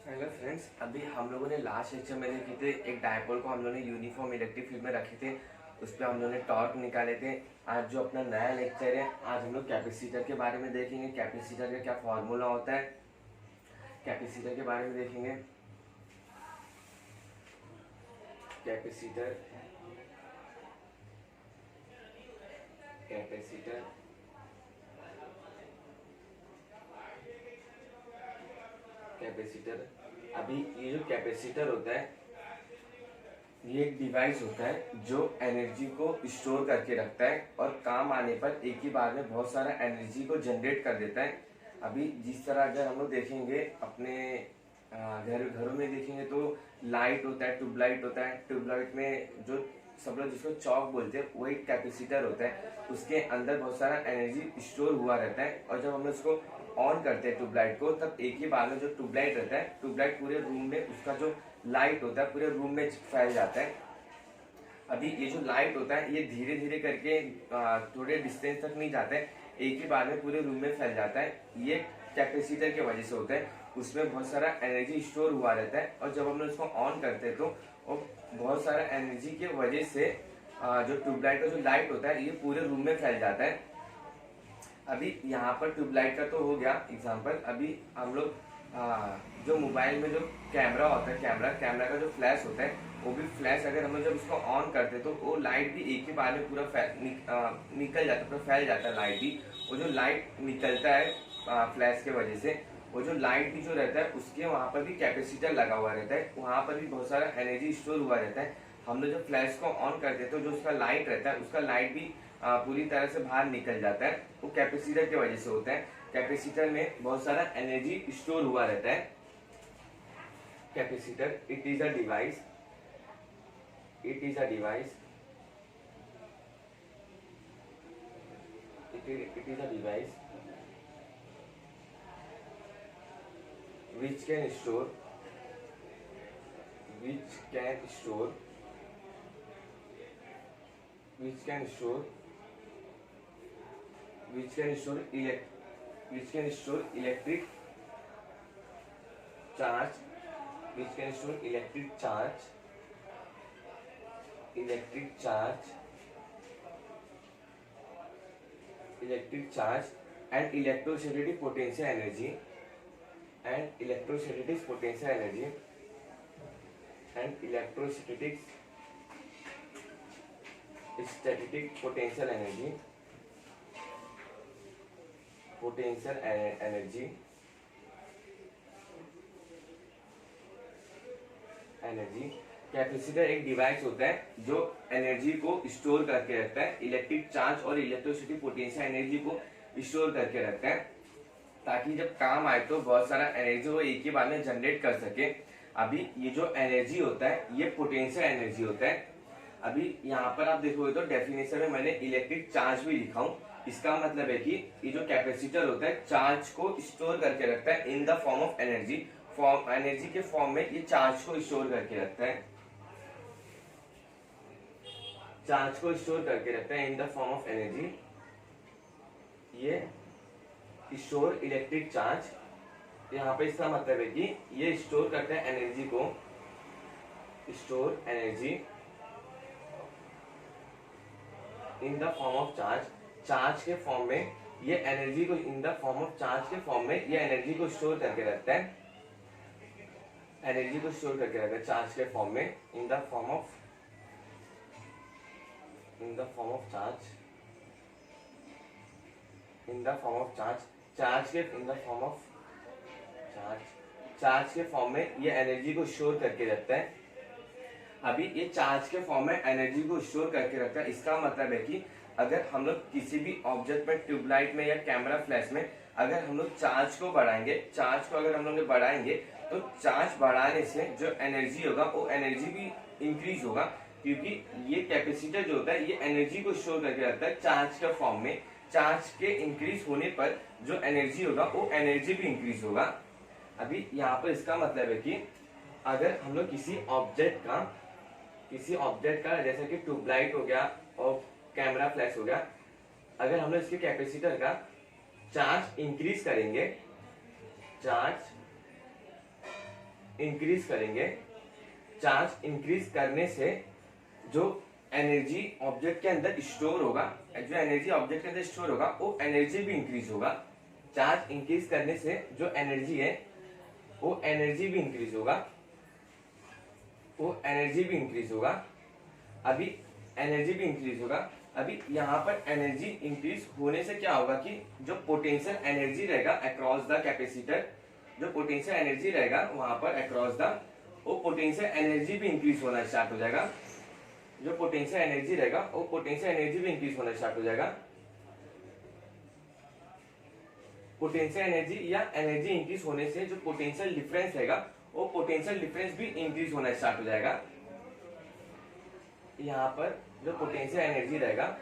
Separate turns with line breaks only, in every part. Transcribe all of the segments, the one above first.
Hello friends, अभी हम लोगों ने लास्ट लेक्चर में देखे थे एक डायपोल को हम लोगों ने यूनिफॉर्म इलेक्ट्रिक फील्ड में रखे थे। उस पर हम लोगों ने टॉर्क निकाले थे। आज जो अपना नया लेक्चर है, आज हम लोग कैपेसिटर के बारे में देखेंगे। कैपेसिटर का क्या फॉर्मूला होता है, कैपेसिटर के बारे में देखेंगे। कैपेसिटर कैपेसिटर कैपेसिटर अभी ये जो कैपेसिटर होता है, ये एक डिवाइस होता है जो एनर्जी को स्टोर करके रखता है और काम आने पर एक ही बार में बहुत सारा एनर्जी को जनरेट कर देता है। अभी जिस तरह अगर हम लोग देखेंगे अपने घरों में देखेंगे तो लाइट होता है, ट्यूबलाइट होता है। ट्यूबलाइट में जो सब लोग जिसको चौक बोलते हैं, वो एक कैपेसिटर होता है। उसके अंदर बहुत सारा एनर्जी स्टोर हुआ रहता है और जब हम लोग उसको ऑन करते हैं ट्यूबलाइट को, तब एक ही बार में जो ट्यूबलाइट रहता है, ट्यूबलाइट पूरे रूम में, उसका जो लाइट होता है पूरे रूम में फैल जाता है। अभी ये जो लाइट होता है, ये धीरे धीरे करके थोड़े डिस्टेंस तक नहीं जाता है, एक ही बार में पूरे रूम में फैल जाता है। ये कैपेसिटर की वजह से होता है। उसमें बहुत सारा एनर्जी स्टोर हुआ रहता है और जब हम लोग इसको ऑन करते हैं तो वो बहुत सारा एनर्जी की वजह से जो ट्यूबलाइट का जो लाइट होता है, ये पूरे रूम में फैल जाता है। अभी यहाँ पर ट्यूबलाइट का तो हो गया एग्जांपल। अभी हम लोग जो मोबाइल में जो कैमरा होता है, कैमरा का जो फ्लैश होता है, वो भी फ्लैश अगर हम लोग जब उसको ऑन करते हैं तो वो लाइट भी एक ही बार में पूरा निकल जाता है, पूरा फैल जाता है लाइट भी। वो जो लाइट निकलता है फ्लैश के वजह से, वो जो लाइट भी जो रहता है, उसके वहाँ पर भी कैपेसिटर लगा हुआ रहता है, वहाँ पर भी बहुत सारा एनर्जी स्टोर हुआ रहता है। हम लोग जब फ्लैश को ऑन करते हैं तो जो उसका लाइट रहता है, उसका लाइट भी पूरी तरह से बाहर निकल जाता है। वो कैपेसिटर की वजह से होता है। कैपेसिटर में बहुत सारा एनर्जी स्टोर हुआ रहता है। Capacitor it is a device it is a device it is a device which can store which can store which can store which can store which can store electric charge which can store electric charge and electrostatic potential energy and electrostatic potential energy and electrostatic static potential energy energy. Capacitor एक device होता है जो energy को store करके रखता है, electric charge और electricity potential energy को स्टोर करके रखता है, ताकि जब काम आए तो बहुत सारा एनर्जी वो एक ही बार में जनरेट कर सके। अभी ये जो एनर्जी होता है, ये पोटेंशियल एनर्जी होता है। अभी यहाँ पर आप देखोगे तो डेफिनेशन में मैंने इलेक्ट्रिक चार्ज भी लिखा हूँ। इसका मतलब है कि ये जो कैपेसिटर होता है, चार्ज को स्टोर करके रखता है in the form of energy. Energy के फॉर्म में ये चार्ज को स्टोर करके रखता है, चार्ज को स्टोर करके रखता है in the form of energy. ये स्टोर इलेक्ट्रिक चार्ज, यहाँ पे इसका मतलब है कि ये स्टोर करता है एनर्जी को, store energy in the form of charge. Charge के फॉर्म में ये एनर्जी को, in the form of charge के फॉर्म में ये एनर्जी को स्टोर करके रखता है, एनर्जी को स्टोर करके रखता है चार्ज के फॉर्म में, in the form of charge, charge के फॉर्म में ये एनर्जी को स्टोर करके रखता है। अभी ये चार्ज के फॉर्म में एनर्जी को स्टोर करके रखता है। इसका मतलब है कि अगर हम लोग किसी भी ऑब्जेक्ट में, ट्यूबलाइट में या कैमरा फ्लैश में, अगर हम लोग चार्ज को बढ़ाएंगे, चार्ज को अगर हम लोग बढ़ाएंगे तो चार्ज बढ़ाने से जो एनर्जी होगा, वो एनर्जी भी इंक्रीज होगा, क्योंकि ये कैपेसिटर जो होता है, ये एनर्जी को स्टोर करके रखता है चार्ज के फॉर्म में। चार्ज के इंक्रीज होने पर जो एनर्जी होगा, वो एनर्जी भी इंक्रीज होगा। अभी यहाँ पर इसका मतलब है कि अगर हम लोग किसी ऑब्जेक्ट का जैसे कि ट्यूबलाइट हो गया और कैमरा फ्लैश हो गया, अगर हम लोग इसके कैपेसिटर का चार्ज इंक्रीज करेंगे, चार्ज इंक्रीज करेंगे, चार्ज इंक्रीज करने से जो एनर्जी ऑब्जेक्ट के अंदर स्टोर होगा, जो एनर्जी ऑब्जेक्ट के अंदर स्टोर होगा वो एनर्जी भी इंक्रीज होगा। चार्ज इंक्रीज करने से जो एनर्जी है वो एनर्जी भी इंक्रीज होगा, वो एनर्जी भी इंक्रीज होगा। अभी एनर्जी भी इंक्रीज होगा। अभी यहाँ पर एनर्जी इंक्रीज होने से क्या होगा कि जो पोटेंशियल एनर्जी रहेगा अक्रॉस द कैपेसिटर, जो पोटेंशियल एनर्जी रहेगा वहां पर अक्रॉस द, वो पोटेंशियल एनर्जी भी इंक्रीज होना स्टार्ट हो जाएगा। जो पोटेंशियल एनर्जी रहेगा वो पोटेंशियल एनर्जी भी इंक्रीज होना स्टार्ट हो जाएगा। पोटेंशियल एनर्जी या एनर्जी इंक्रीज होने से जो पोटेंशियल डिफरेंस रहेगा वो पोटेंशियल डिफरेंस भी इंक्रीज होना स्टार्ट हो जाएगा। यहाँ पर जो पोटेंशियल एनर्जी रहेगा,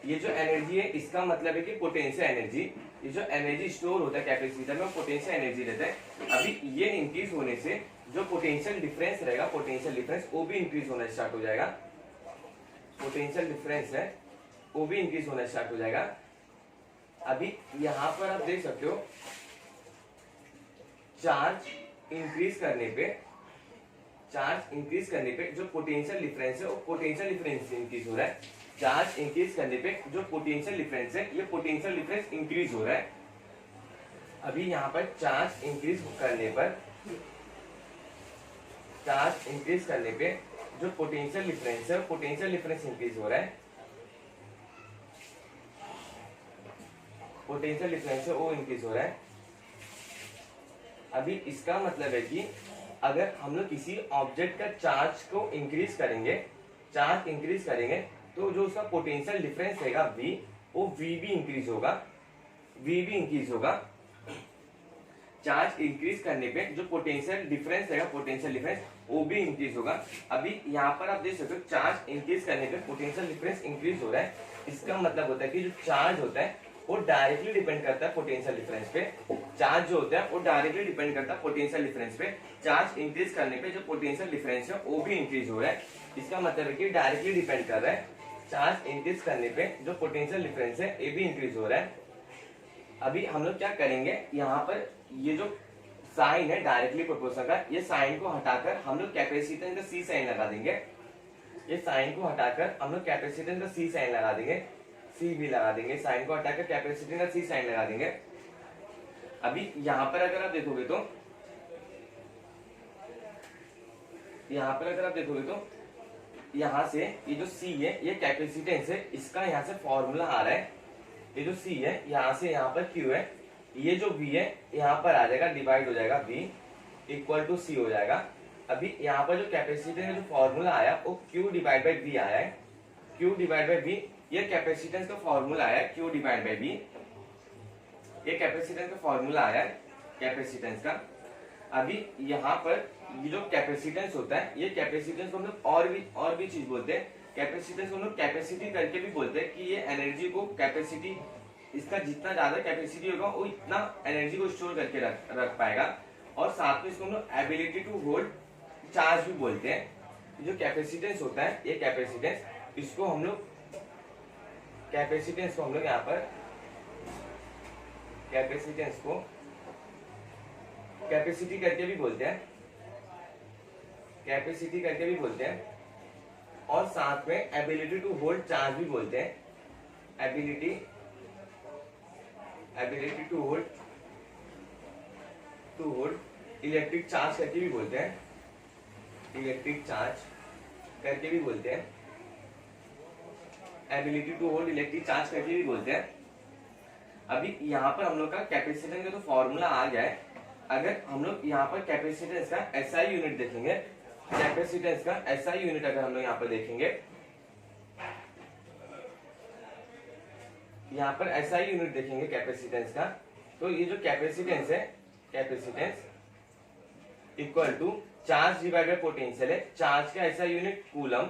ये जो एनर्जी है इसका मतलब है कि पोटेंशियल एनर्जी, ये जो एनर्जी स्टोर होता है कैपेसिटर में पोटेंशियल एनर्जी रहता है। अभी ये इंक्रीज होने से जो पोटेंशियल डिफरेंस रहेगा, पोटेंशियल डिफरेंस वो भी इंक्रीज होना स्टार्ट हो जाएगा। पोटेंशियल डिफरेंस है वो भी इंक्रीज होना स्टार्ट हो जाएगा। अभी यहाँ पर आप देख सकते हो चार्ज इंक्रीज करने पे जो पोटेंशियल डिफरेंस है वो पोटेंशियल डिफरेंस इंक्रीज हो रहा है। चार्ज इंक्रीज करने पे जो पोटेंशियल डिफरेंस है ये पोटेंशियल डिफरेंस इंक्रीज हो रहा है। अभी यहाँ पर चार्ज इंक्रीज करने पे जो पोटेंशियल डिफरेंस है पोटेंशियल डिफरेंस इंक्रीज हो रहा है। पोटेंशियल डिफरेंस है वो इंक्रीज हो रहा है। अभी इसका मतलब है कि अगर हम लोग किसी ऑब्जेक्ट का चार्ज को इंक्रीज करेंगे तो जो उसका पोटेंशियल डिफरेंस रहेगा V, वो V भी इंक्रीज होगा। चार्ज इंक्रीज करने पे जो पोटेंशियल डिफरेंस रहेगा, पोटेंशियल डिफरेंस वो भी इंक्रीज होगा। अभी यहाँ पर आप देख सकते हो चार्ज इंक्रीज करने पे पोटेंशियल डिफरेंस इंक्रीज हो रहा है। इसका मतलब होता है कि जो चार्ज होता है वो डायरेक्टली डिपेंड करता है पोटेंशियल डिफरेंस पे। चार्ज जो होता है वो डायरेक्टली डिपेंड करता है पोटेंशियल डिफरेंस पे। चार्ज इंक्रीज करने पे जो पोटेंशियल डिफरेंस है वो भी इंक्रीज हो रहा है। इसका मतलब है कि डायरेक्टली डिपेंड कर रहा है। चार्ज इंक्रीज करने पे जो पोटेंशियल डिफरेंस है ये भी इंक्रीज हो रहा है। अभी हम लोग क्या करेंगे, यहाँ पर ये जो साइन है डायरेक्टली प्रोपोर्शनल का, ये साइन को हटाकर हम लोग कैपेसिटेंस का C साइन लगा देंगे। ये साइन को हटाकर हम लोग कैपेसिटेंस का C साइन लगा देंगे, C भी लगा देंगे। साइन को हटाकर कैपेसिटेंस का C साइन लगा देंगे। अभी यहाँ पर अगर आप देखोगे तो यहाँ से ये जो C है ये कैपेसिटेंस है, इसका यहाँ से फॉर्मूला आ रहा है। ये जो C है यहाँ से यहाँ पर Q है, ये जो V है यहाँ पर आ जाएगा, डिवाइड हो जाएगा, V इक्वल टू C हो जाएगा। अभी यहाँ पर जो कैपेसिटेंस का जो फॉर्मूला आया वो Q डिवाइड बाई V आया है। Q डिवाइड बाई V, ये कैपेसिटेंस का फॉर्मूला आया है Q डिवाइड बाई V। ये कैपेसिटेंस का फॉर्मूला आया है कैपेसिटेंस का। अभी यहाँ पर ये जो कैपेसिटेंस होता है, ये कैपेसिटेंस को हम लोग और भी चीज बोलते हैं। कैपेसिटेंस को हम लोग कैपेसिटी करके भी बोलते हैं कि ये एनर्जी को कैपेसिटी, इसका जितना ज्यादा कैपेसिटी होगा वो इतना एनर्जी को स्टोर करके रख पाएगा। और साथ में इसको हम लोग एबिलिटी टू होल्ड चार्ज भी बोलते हैं। जो कैपेसिटेंस होता है ये कैपेसिटेंस, इसको हम लोग यहाँ पर कैपेसिटेंस को कैपेसिटी करके भी बोलते हैं। और साथ में एबिलिटी टू होल्ड चार्ज भी बोलते हैं। Ability to hold electric charge करके भी बोलते हैं। Ability to hold electric charge करके भी बोलते हैं। अभी यहाँ पर हम लोग का कैपेसिटेंस का तो फॉर्मूला आ गया है। अगर हम लोग यहाँ पर कैपेसिटेंस का SI यूनिट देखेंगे, कैपेसिटेंस का SI यूनिट अगर हम लोग यहाँ पर देखेंगे, यहाँ पर SI यूनिट देखेंगे कैपेसिटेंस का, तो ये जो कैपेसिटेंस है, capacitance equal to charge divide by potential है। चार्ज का SI यूनिट कूलम,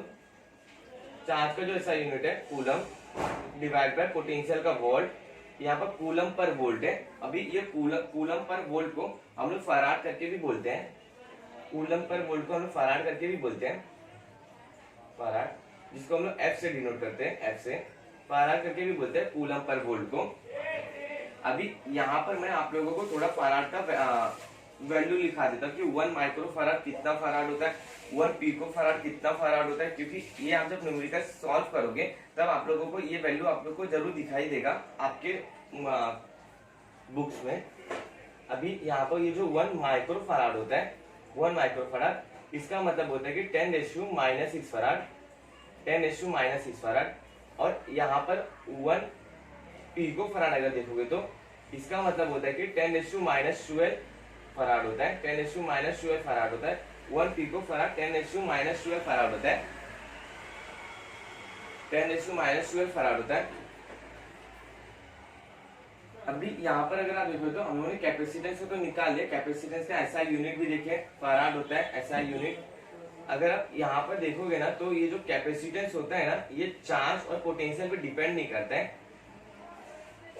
चार्ज का जो SI यूनिट है कूलम डिवाइड बाय पोटेंशियल का वोल्ट। यहाँ पर कूलम पर वोल्ट है। अभी ये कूलम पर वोल्ट को हम लोग फराड करके भी बोलते हैं। फराड, जिसको हम लोग F से डिनोट करते हैं, F से फराड करके भी बोलते हैं कूलम पर वोल्ट को। अभी यहाँ पर मैं आप लोगों को थोड़ा फराड का वैल्यू लिखा देता हूँ कि 1 माइक्रो फराड कितना फराड होता है, 1 पिको फराड कितना फराड होता है, क्योंकि ये आप जब न्यूमेरिकल सॉल्व करोगे तब आप लोगों को ये वैल्यू आप लोग को जरूर दिखाई देगा आपके बुक्स में। अभी यहाँ पर ये जो 1 माइक्रो फराड होता है, 1 माइक्रो फराड, इसका मतलब होता है कि 10⁻⁻6 फराड, 10⁻⁻6 फराड। और यहाँ पर 1 पिको फराड अगर देखोगे तो इसका मतलब होता है कि 10⁻⁻12 फराड होता है, 10⁻⁻12 फराड होता है। 1 पिको फराड 10⁻⁻12 फराड होता है, 10⁻12 फराड होता है। अभी यहाँ पर अगर आप देखो तो हम लोगों ने कैपेसिटेंस को तो निकाल लिया, कैपेसिटेंस का एसआई यूनिट भी देखे, फराड होता है एसआई यूनिट। अगर आप यहाँ पर देखोगे ना तो ये जो कैपेसिटेंस होता है ना, ये चार्ज और पोटेंशियल पे डिपेंड नहीं करता है,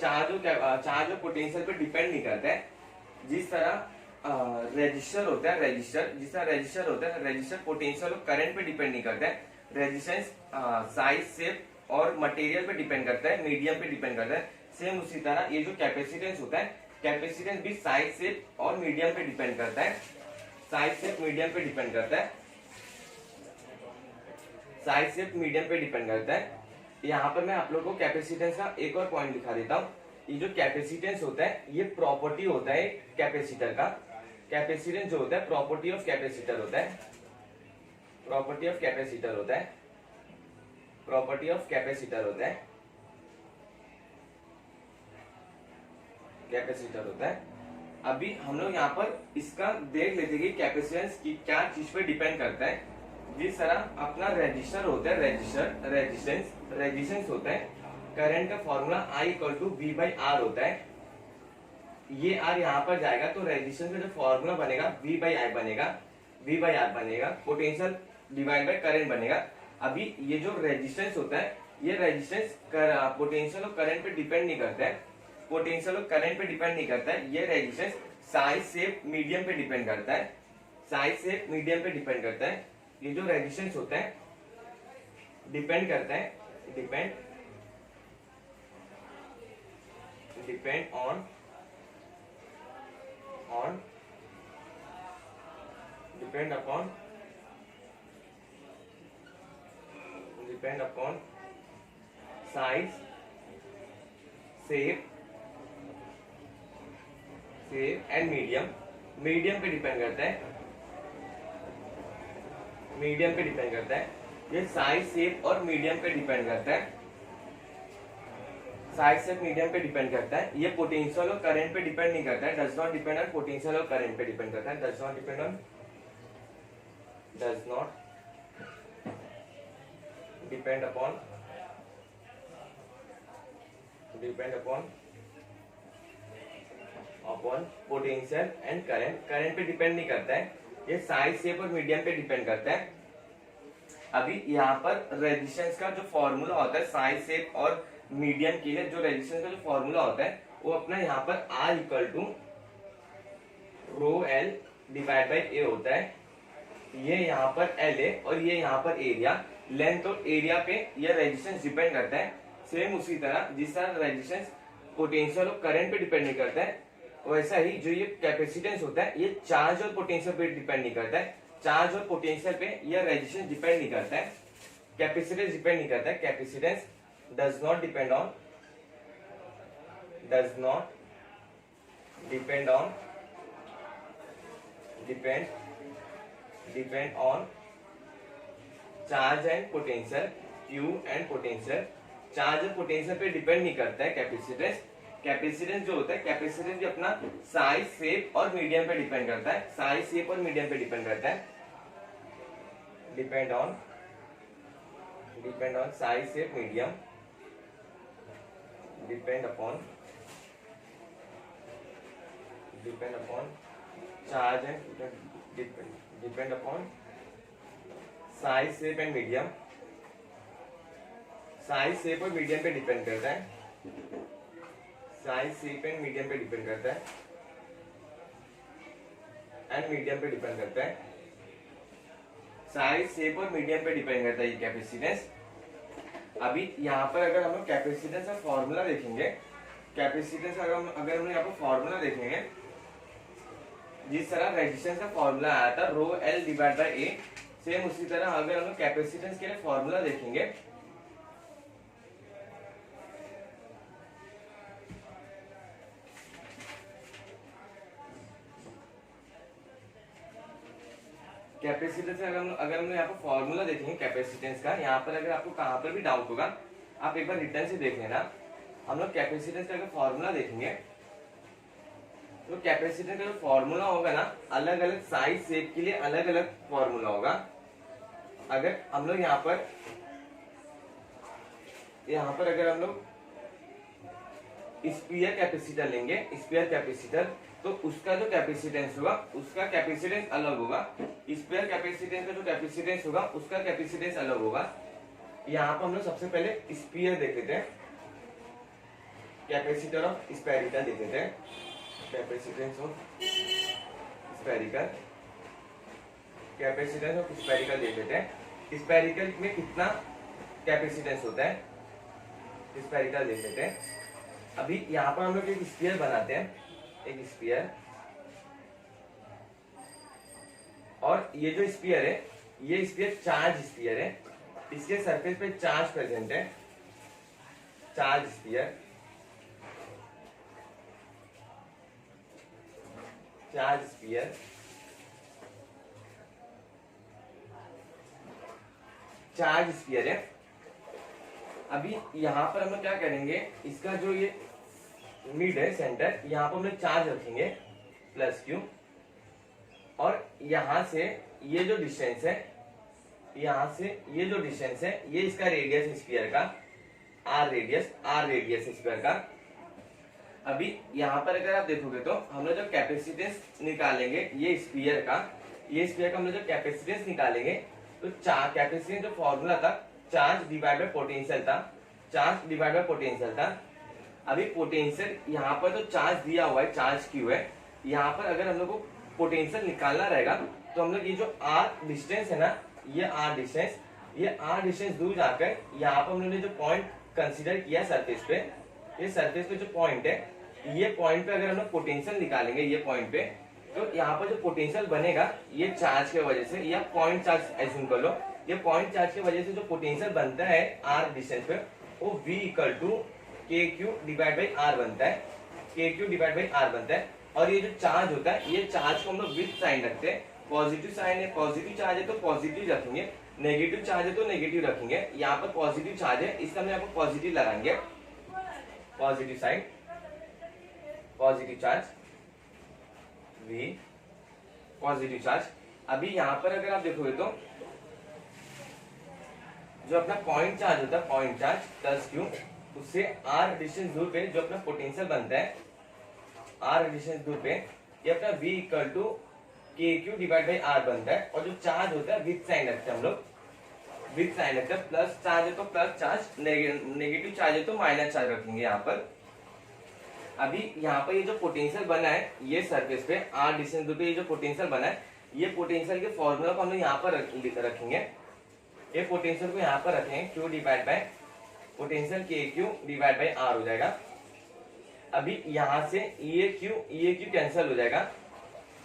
चार्ज और पोटेंशियल पे डिपेंड नहीं करता है। जिस तरह रेजिस्टर होता है, रेजिस्टर होता है, रेजिस्टर पोटेंशियल और करंट पे डिपेंड नहीं करता है। रेजिस्टेंस साइज, शेप और मटेरियल पे डिपेंड करता है, मीडियम पे डिपेंड करता है। सेम उसी तरह ये जो कैपेसिटेंस होता है, कैपेसिटेंस भी साइज, शेप और मीडियम पे डिपेंड करता है, साइज, शेप, मीडियम पे डिपेंड करता है, साइज, शेप, मीडियम पे डिपेंड करता है। यहाँ पर मैं आप लोगों को कैपेसिटेंस का एक और पॉइंट दिखा देता हूँ। ये जो कैपेसिटेंस होता है ये प्रॉपर्टी होता है कैपेसिटर का। कैपेसिटेंस जो होता है प्रॉपर्टी ऑफ कैपेसिटर होता है, प्रॉपर्टी ऑफ कैपेसिटर होता है, प्रॉपर्टी ऑफ कैपेसिटर होता है, कैपेसिटर होता है। अभी हम लोग यहाँ पर इसका देख लेते हैं कि कैपेसिटेंस की क्या चीज पे डिपेंड करता है। जिस तरह अपना रेजिस्टर होता है, रेजिस्टेंस होता है, करंट का फॉर्मूला I=V/R होता है। ये R यहाँ पर जाएगा तो रेजिस्टेंस का जो फॉर्मूला बनेगा V/I बनेगा, V/R बनेगा, पोटेंशियल डिवाइड बाय करंट बनेगा। अभी ये जो रेजिस्टेंस होता है, ये रेजिस्टेंस पोटेंशियल और करंट पे डिपेंड नहीं करता है, पोटेंशियल और करंट पे डिपेंड नहीं करता है। ये रेजिस्टेंस साइज, शेप, मीडियम पे डिपेंड करता है, साइज, शेप, मीडियम पे डिपेंड करता है। ये जो रेजिस्टेंस होता है डिपेंड करता है, depend on depend upon size, shape and medium पे डिपेंड करता है, मीडियम पे डिपेंड करता है। ये साइज, शेप और मीडियम पे डिपेंड करता है, साइज, शेप, मीडियम पे डिपेंड करता है। ये पोटेंशियल और करंट पे डिपेंड नहीं करता है, does not depend on potential और करंट पे डिपेंड करता है, does not depend on potential and current पे डिपेंड नहीं करता है। ये साइज, शेप और मीडियम पे डिपेंड करता है। अभी यहाँ पर रेजिस्टेंस का जो फॉर्मूला होता है साइज, शेप और मीडियम के लिए, जो रेजिस्टेंस का जो फॉर्मूला होता है वो अपना यहाँ पर R=ρL/A होता है। ये यहाँ पर L है और ये यहाँ पर एरिया, लेंथ और एरिया पे ये रेजिस्टेंस डिपेंड करता है। सेम उसी तरह जिस तरह रेजिस्टेंस पोटेंशियल और करंट पे डिपेंड नहीं करता है, वैसा ही जो ये कैपेसिटेंस होता है ये चार्ज और पोटेंशियल पे डिपेंड नहीं करता है, चार्ज और पोटेंशियल पे ये रेजिस्टेंस डिपेंड नहीं करता है, कैपेसिटेंस डिपेंड नहीं करता है। Capacitance does not depend on charge and potential, Q and potential, charge और पोटेंशियल पे डिपेंड नहीं करता है कैपेसिटेंस। कैपेसिटेंस जो होता है, कैपेसिटेंस भी अपना साइज, शेप और मीडियम पे डिपेंड करता है, साइज, शेप और मीडियम पे डिपेंड करता है, depend on size, shape, medium, depend upon charge and depend upon size, shape and medium, size, shape और मीडियम पे डिपेंड करता है, साइज, शेप एंड मीडियम पे डिपेंड करता है, एंड मीडियम पे डिपेंड करता है, साइज, शेप और मीडियम पे डिपेंड करता है ये कैपेसिटेंस। अभी यहाँ पर अगर हम लोग कैपेसिटेंस का फॉर्मूला देखेंगे, कैपेसिटेंस अगर हम यहाँ पर फॉर्मूला देखेंगे जिस तरह रेजिस्टेंस का फॉर्मूला आया था rho L divide by A, same उसी तरह अगर हम लोग कैपेसिटेंस के लिए फॉर्मूला देखेंगे, कैपेसिटेंस अगर हम यहाँ पर फॉर्मूला देखेंगे कैपेसिटेंस का, यहाँ पर अगर आपको कहाँ पर भी डाउट होगा आप एक बार रिटर्न से देख लेना। हम लोग कैपेसिटेंस का अगर फॉर्मूला देखेंगे तो कैपेसिटेंस का जो फॉर्मूला होगा ना, अलग अलग साइज शेप के लिए अलग अलग फॉर्मूला होगा। अगर हम लोग यहाँ पर अगर हम लोग स्फीयर कैपेसिटर लेंगे, स्फीयर कैपेसिटर, तो उसका जो कैपेसिटेंस होगा उसका कैपेसिटेंस अलग होगा। स्फीयर कैपेसिटेंस का जो कैपेसिटेंस होगा उसका कैपेसिटेंस अलग होगा। यहाँ पर हम लोग सबसे पहले स्फीयर देख लेते हैं, कैपेसिटर ऑफ स्फेरिकल देख लेते हैं, capacitance of spherical, capacitance of spherical देख लेते हैं। स्फेरिकल में कितना कैपेसिटेंस होता है, स्फेरिकल देख लेते हैं। अभी यहाँ पर हम लोग एक स्फीयर बनाते हैं, एक स्फीयर, और ये जो स्फीयर है ये स्फीयर चार्ज स्फीयर है, इसके सरफेस पे चार्ज प्रेजेंट है, charge sphere, charge sphere. Charge sphere है। अभी यहाँ पर हम लोग क्या करेंगे, इसका जो ये मिड है सेंटर, यहाँ पर हम लोग चार्ज रखेंगे प्लस क्यू, और यहाँ से ये जो डिस्टेंस है, यहाँ से ये जो डिस्टेंस है ये इसका रेडियस है स्फीयर का, आर रेडियस स्फीयर का। अभी यहाँ पर अगर आप देखोगे तो हम लोग जो कैपेसिटेंस निकालेंगे ये स्फीयर का हम लोग जो कैपेसिटेंस निकालेंगे तो कैपेसिटेंस जो फॉर्मूला था चार्ज डिवाइड बाय पोटेंशियल था, चार्ज डिवाइड बाय पोटेंशियल था। अभी पोटेंशियल यहाँ पर तो चार्ज दिया हुआ है, चार्ज क्यू है, यहाँ पर अगर हम लोग को पोटेंशियल निकालना रहेगा तो हम लोग ये जो आर डिस्टेंस है ना, ये आर डिस्टेंस दूर जाकर यहाँ पर हम लोग ने जो पॉइंट कंसीडर किया सरफेस पे, ये सरफेस पे जो पॉइंट है, ये पॉइंट पे अगर हम लोग पोटेंशियल निकालेंगे ये पॉइंट पे, तो यहाँ पर जो पोटेंशियल बनेगा ये चार्ज के वजह से, या पॉइंट चार्ज एज्यूम कर लो, ये पॉइंट चार्ज की वजह से जो पोटेंशियल बनता है आर डिस्टेंस पे वो V इक्वल टू के क्यू डिवाइड बाई आर बनता है, के क्यू डिवाइड बाई आर बनता है। और ये जो चार्ज होता है ये चार्ज को हम लोग विथ साइन रखते हैं, पॉजिटिव साइन है, पॉजिटिव चार्ज है तो पॉजिटिव रखेंगे, नेगेटिव चार्ज है तो नेगेटिव रखेंगे। यहाँ पर पॉजिटिव चार्ज है इसका हम यहाँ पर पॉजिटिव लगाएंगे, positive sign, positive charge V, positive charge. अभी यहाँ पर अगर आप देखोगे तो जो अपना पॉइंट चार्ज होता है, पॉइंट चार्ज प्लस क्यू, उससे आर डिस्टेंस दूर पे जो अपना पोटेंशियल बनता है आर डिस्टेंस दूर पे, ये अपना V इक्वल टू के क्यू डिवाइड बाई आर बनता है। और जो चार्ज होता है विथ साइन रखते हैं हम लोग, विथ साइन रखते हैं, प्लस चार्ज है तो प्लस चार्ज, नेगेटिव चार्ज है तो माइनस चार्ज रखेंगे यहाँ पर। अभी यहाँ पर ये जो पोटेंशियल बना है ये सरफेस पे आर डिस्टेंस दूर पे ये जो पोटेंशियल बना है, ये पोटेंशियल के फॉर्मूला को हम लोग यहाँ पर रखेंगे, ये पोटेंशियल को यहाँ पर रखेंगे, क्यू डिवाइड बाय पोटेंशियल के क्यू डिवाइड बाय आर हो जाएगा। अभी यहाँ से ये क्यू कैंसिल हो जाएगा,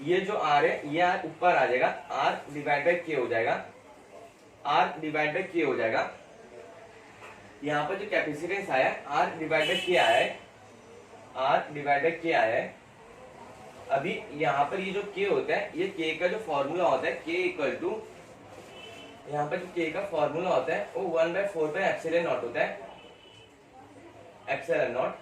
ये जो आर है ये आर ऊपर आ जाएगा, आर डिवाइड बाय के हो जाएगा, आर डिवाइड बाय के हो जाएगा। यहाँ पर जो कैपेसिटेंस आया है आर डिवाइड बाय के आया है, आर डिवाइड बाय के आया है। अभी यहाँ पर ये जो के होता है, ये के का जो फॉर्मूला होता है के इक्वल टू, यहाँ पर जो के का फॉर्मूला होता है वो 1/4 पे एप्सिलॉन नॉट होता है, एप्सिलॉन नॉट।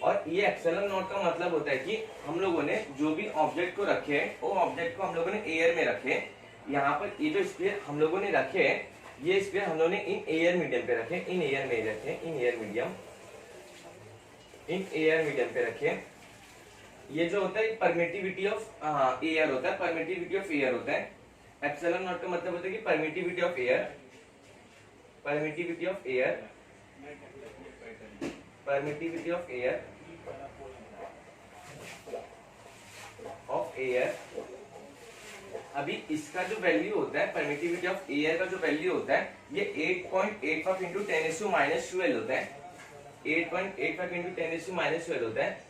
और ये एप्सिलॉन नॉट का मतलब होता है कि हम लोगों ने जो भी ऑब्जेक्ट को रखे है वो ऑब्जेक्ट को हम लोगों ने एयर में रखे। यहाँ पर ये जो स्फीयर हम लोगों ने रखे है ये स्फीयर हम लोगों ने इन एयर मीडियम पे रखे, इन एयर में रखे, in air medium, in air medium पे रखे। ये जो होता है परमिटिविटी ऑफ एयर होता है, परमिटिविटी ऑफ एयर होता है। एप्सिलॉन नॉट का मतलब होता है कि permittivity of air, permittivity of air, permittivity of air, of air. अभी इसका जो वैल्यू होता है परमिटिविटी ऑफ एयर का जो वैल्यू होता है ये 8.85 इंटू 10⁻12 होता है, 8.85 इंटू 10⁻12 होता है,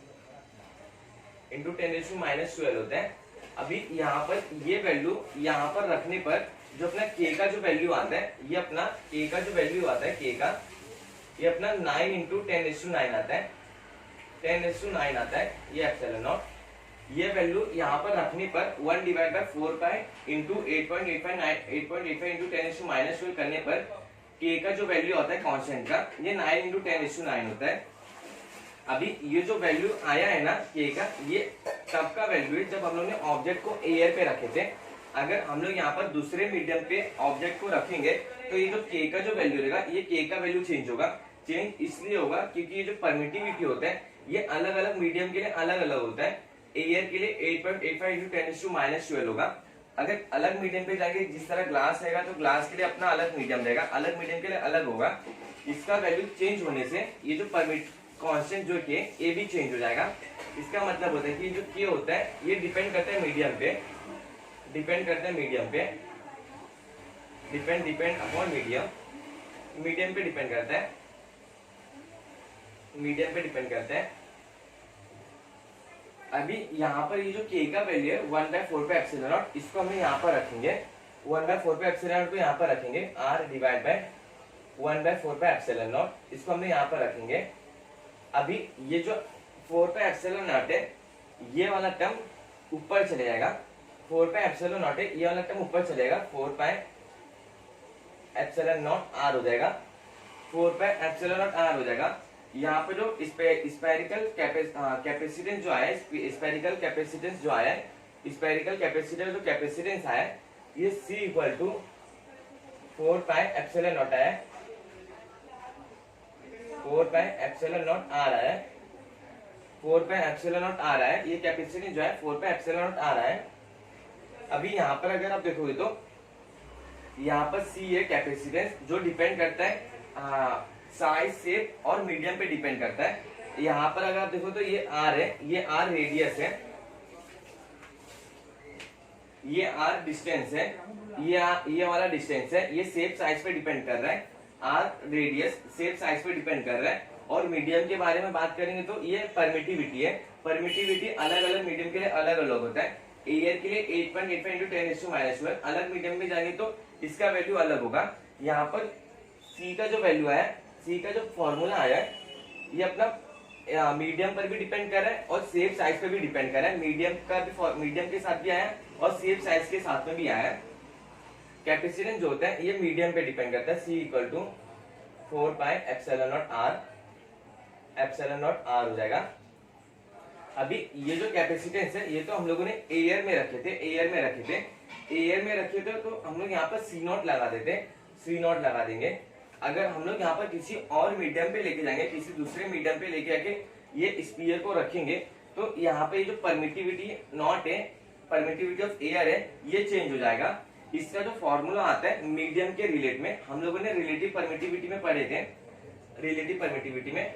इंटू 10⁻12 होता है। अभी यहाँ पर ये वैल्यू यहाँ पर रखने पर जो अपना k का जो वैल्यू आता है, ये अपना k का जो वैल्यू आता है, k का ये अपना 9 इंटू 10⁹ आता है, 10⁹ आता है ये एप्सिलॉन नॉट। ये वैल्यू यहाँ पर रखने पर 1 divide bye 4 pi into 8.85 into 10⁻12 करने पर k का जो वैल्यू आता है कांस्टेंट का, ये 9 इंटू 10⁹ होता है। अभी ये जो वैल्यू आया है ना k का, ये तब का वैल्यू है जब हम लोग ने ऑब्जेक्ट को एयर पे रखे थे। अगर हम लोग यहाँ पर दूसरे मीडियम पे ऑब्जेक्ट को रखेंगे तो ये जो k का जो वैल्यू रहेगा, ये k का वैल्यू चेंज होगा। चेंज इसलिए होगा क्योंकि ये जो परमिटिविटी होता है ये अलग अलग मीडियम के लिए अलग अलग होता है। एयर के लिए 8.85 इंटू 10⁻12 होगा। अगर अलग मीडियम पे जाएंगे, जिस तरह ग्लास रहेगा तो ग्लास के लिए अपना अलग मीडियम रहेगा, अलग मीडियम के लिए अलग होगा। इसका वैल्यू चेंज होने से ये जो परमिट कांस्टेंट जो के ए भी चेंज हो जाएगा। इसका मतलब होता है कि जो के होता है ये डिपेंड करता है मीडियम पे, डिपेंड करता है मीडियम पे, डिपेंड अपॉन मीडियम, मीडियम पे डिपेंड करता है, मीडियम पे डिपेंड करता है। अभी यहाँ पर ये जो k का वैल्यू है 1/4 पे एप्सिलॉन नॉट, इसको हम यहाँ पर रखेंगे, 1/4 पे एप्सिलॉन नॉट को यहाँ पर रखेंगे, r डिवाइड बाय 1/4 पे एप्सिलॉन नॉट, इसको हमने यहाँ पर रखेंगे। अभी ये जो 4 पे एप्सिलॉन नॉट है ये वाला टर्म ऊपर चले जाएगा, 4 पे एप्सिलॉन नॉट है ये वाला टर्म ऊपर चलेगा, 4 पे एप्सिलॉन नॉट r हो जाएगा, 4 पे एप्सिलॉन नॉट r हो जाएगा। यहाँ पे जो स्पेरिकल कैपेसिटेंस जो आया है, स्पेरिकल कैपेसिटेंस जो आया है, स्पेरिकल कैपेसिटर जो कैपेसिटेंस आया है ये c equal to 4 pi epsilon nought आया है, 4 पाई एप्सिलॉन नॉट r आया है, 4 पाई एप्सिलॉन नॉट r आया है। ये कैपेसिटेंस जो है 4 पाई एप्सिलॉन नॉट r आया है। अभी यहाँ पर अगर आप देखोगे तो यहाँ पर c है कैपेसिटेंस, जो डिपेंड करता है साइज, शेप और मीडियम पे डिपेंड करता है। यहाँ पर अगर आप देखो तो ये r है, ये r रेडियस है, ये r डिस्टेंस है, ये वाला डिस्टेंस है, ये शेप साइज पे डिपेंड कर रहा है, r रेडियस शेप साइज पे डिपेंड कर रहा है। और मीडियम के बारे में बात करेंगे तो ये परमिटिविटी है, परमिटिविटी अलग अलग मीडियम के लिए अलग अलग होता है। एयर के लिए 8.85 इंटू 10⁻12, अलग मीडियम में जाएंगे तो इसका वैल्यू अलग होगा। यहाँ पर c का जो वैल्यू आया, c का जो फॉर्मूला आया है ये अपना मीडियम पर भी डिपेंड कर रहा है और शेप साइज पे भी डिपेंड कर रहा है। मीडियम का भी मीडियम के साथ भी आया है और शेप साइज के साथ में भी आया है। कैपेसिटेंस जो होता है ये मीडियम पे डिपेंड करता है, c equal to 4 pi epsilon nought r, epsilon nought r हो जाएगा। अभी ये जो कैपेसिटेंस है ये तो हम लोगों ने एयर में रखे थे, एयर में रखे थे, एयर में रखे थे तो हम लोग यहाँ पर c नॉट लगा देते, c नॉट लगा देंगे। अगर हम लोग यहाँ पर किसी और मीडियम पे लेके जाएंगे, किसी दूसरे मीडियम पे लेके आके ये स्पीयर को रखेंगे तो यहाँ पे जो परमिटिविटी नॉट है, परमिटिविटी ऑफ एयर है, ये चेंज हो जाएगा। इसका जो फॉर्मूला आता है मीडियम के रिलेट में, हम लोगों ने रिलेटिव परमिटिविटी में पढ़े थे, रिलेटिव परमिटिविटी में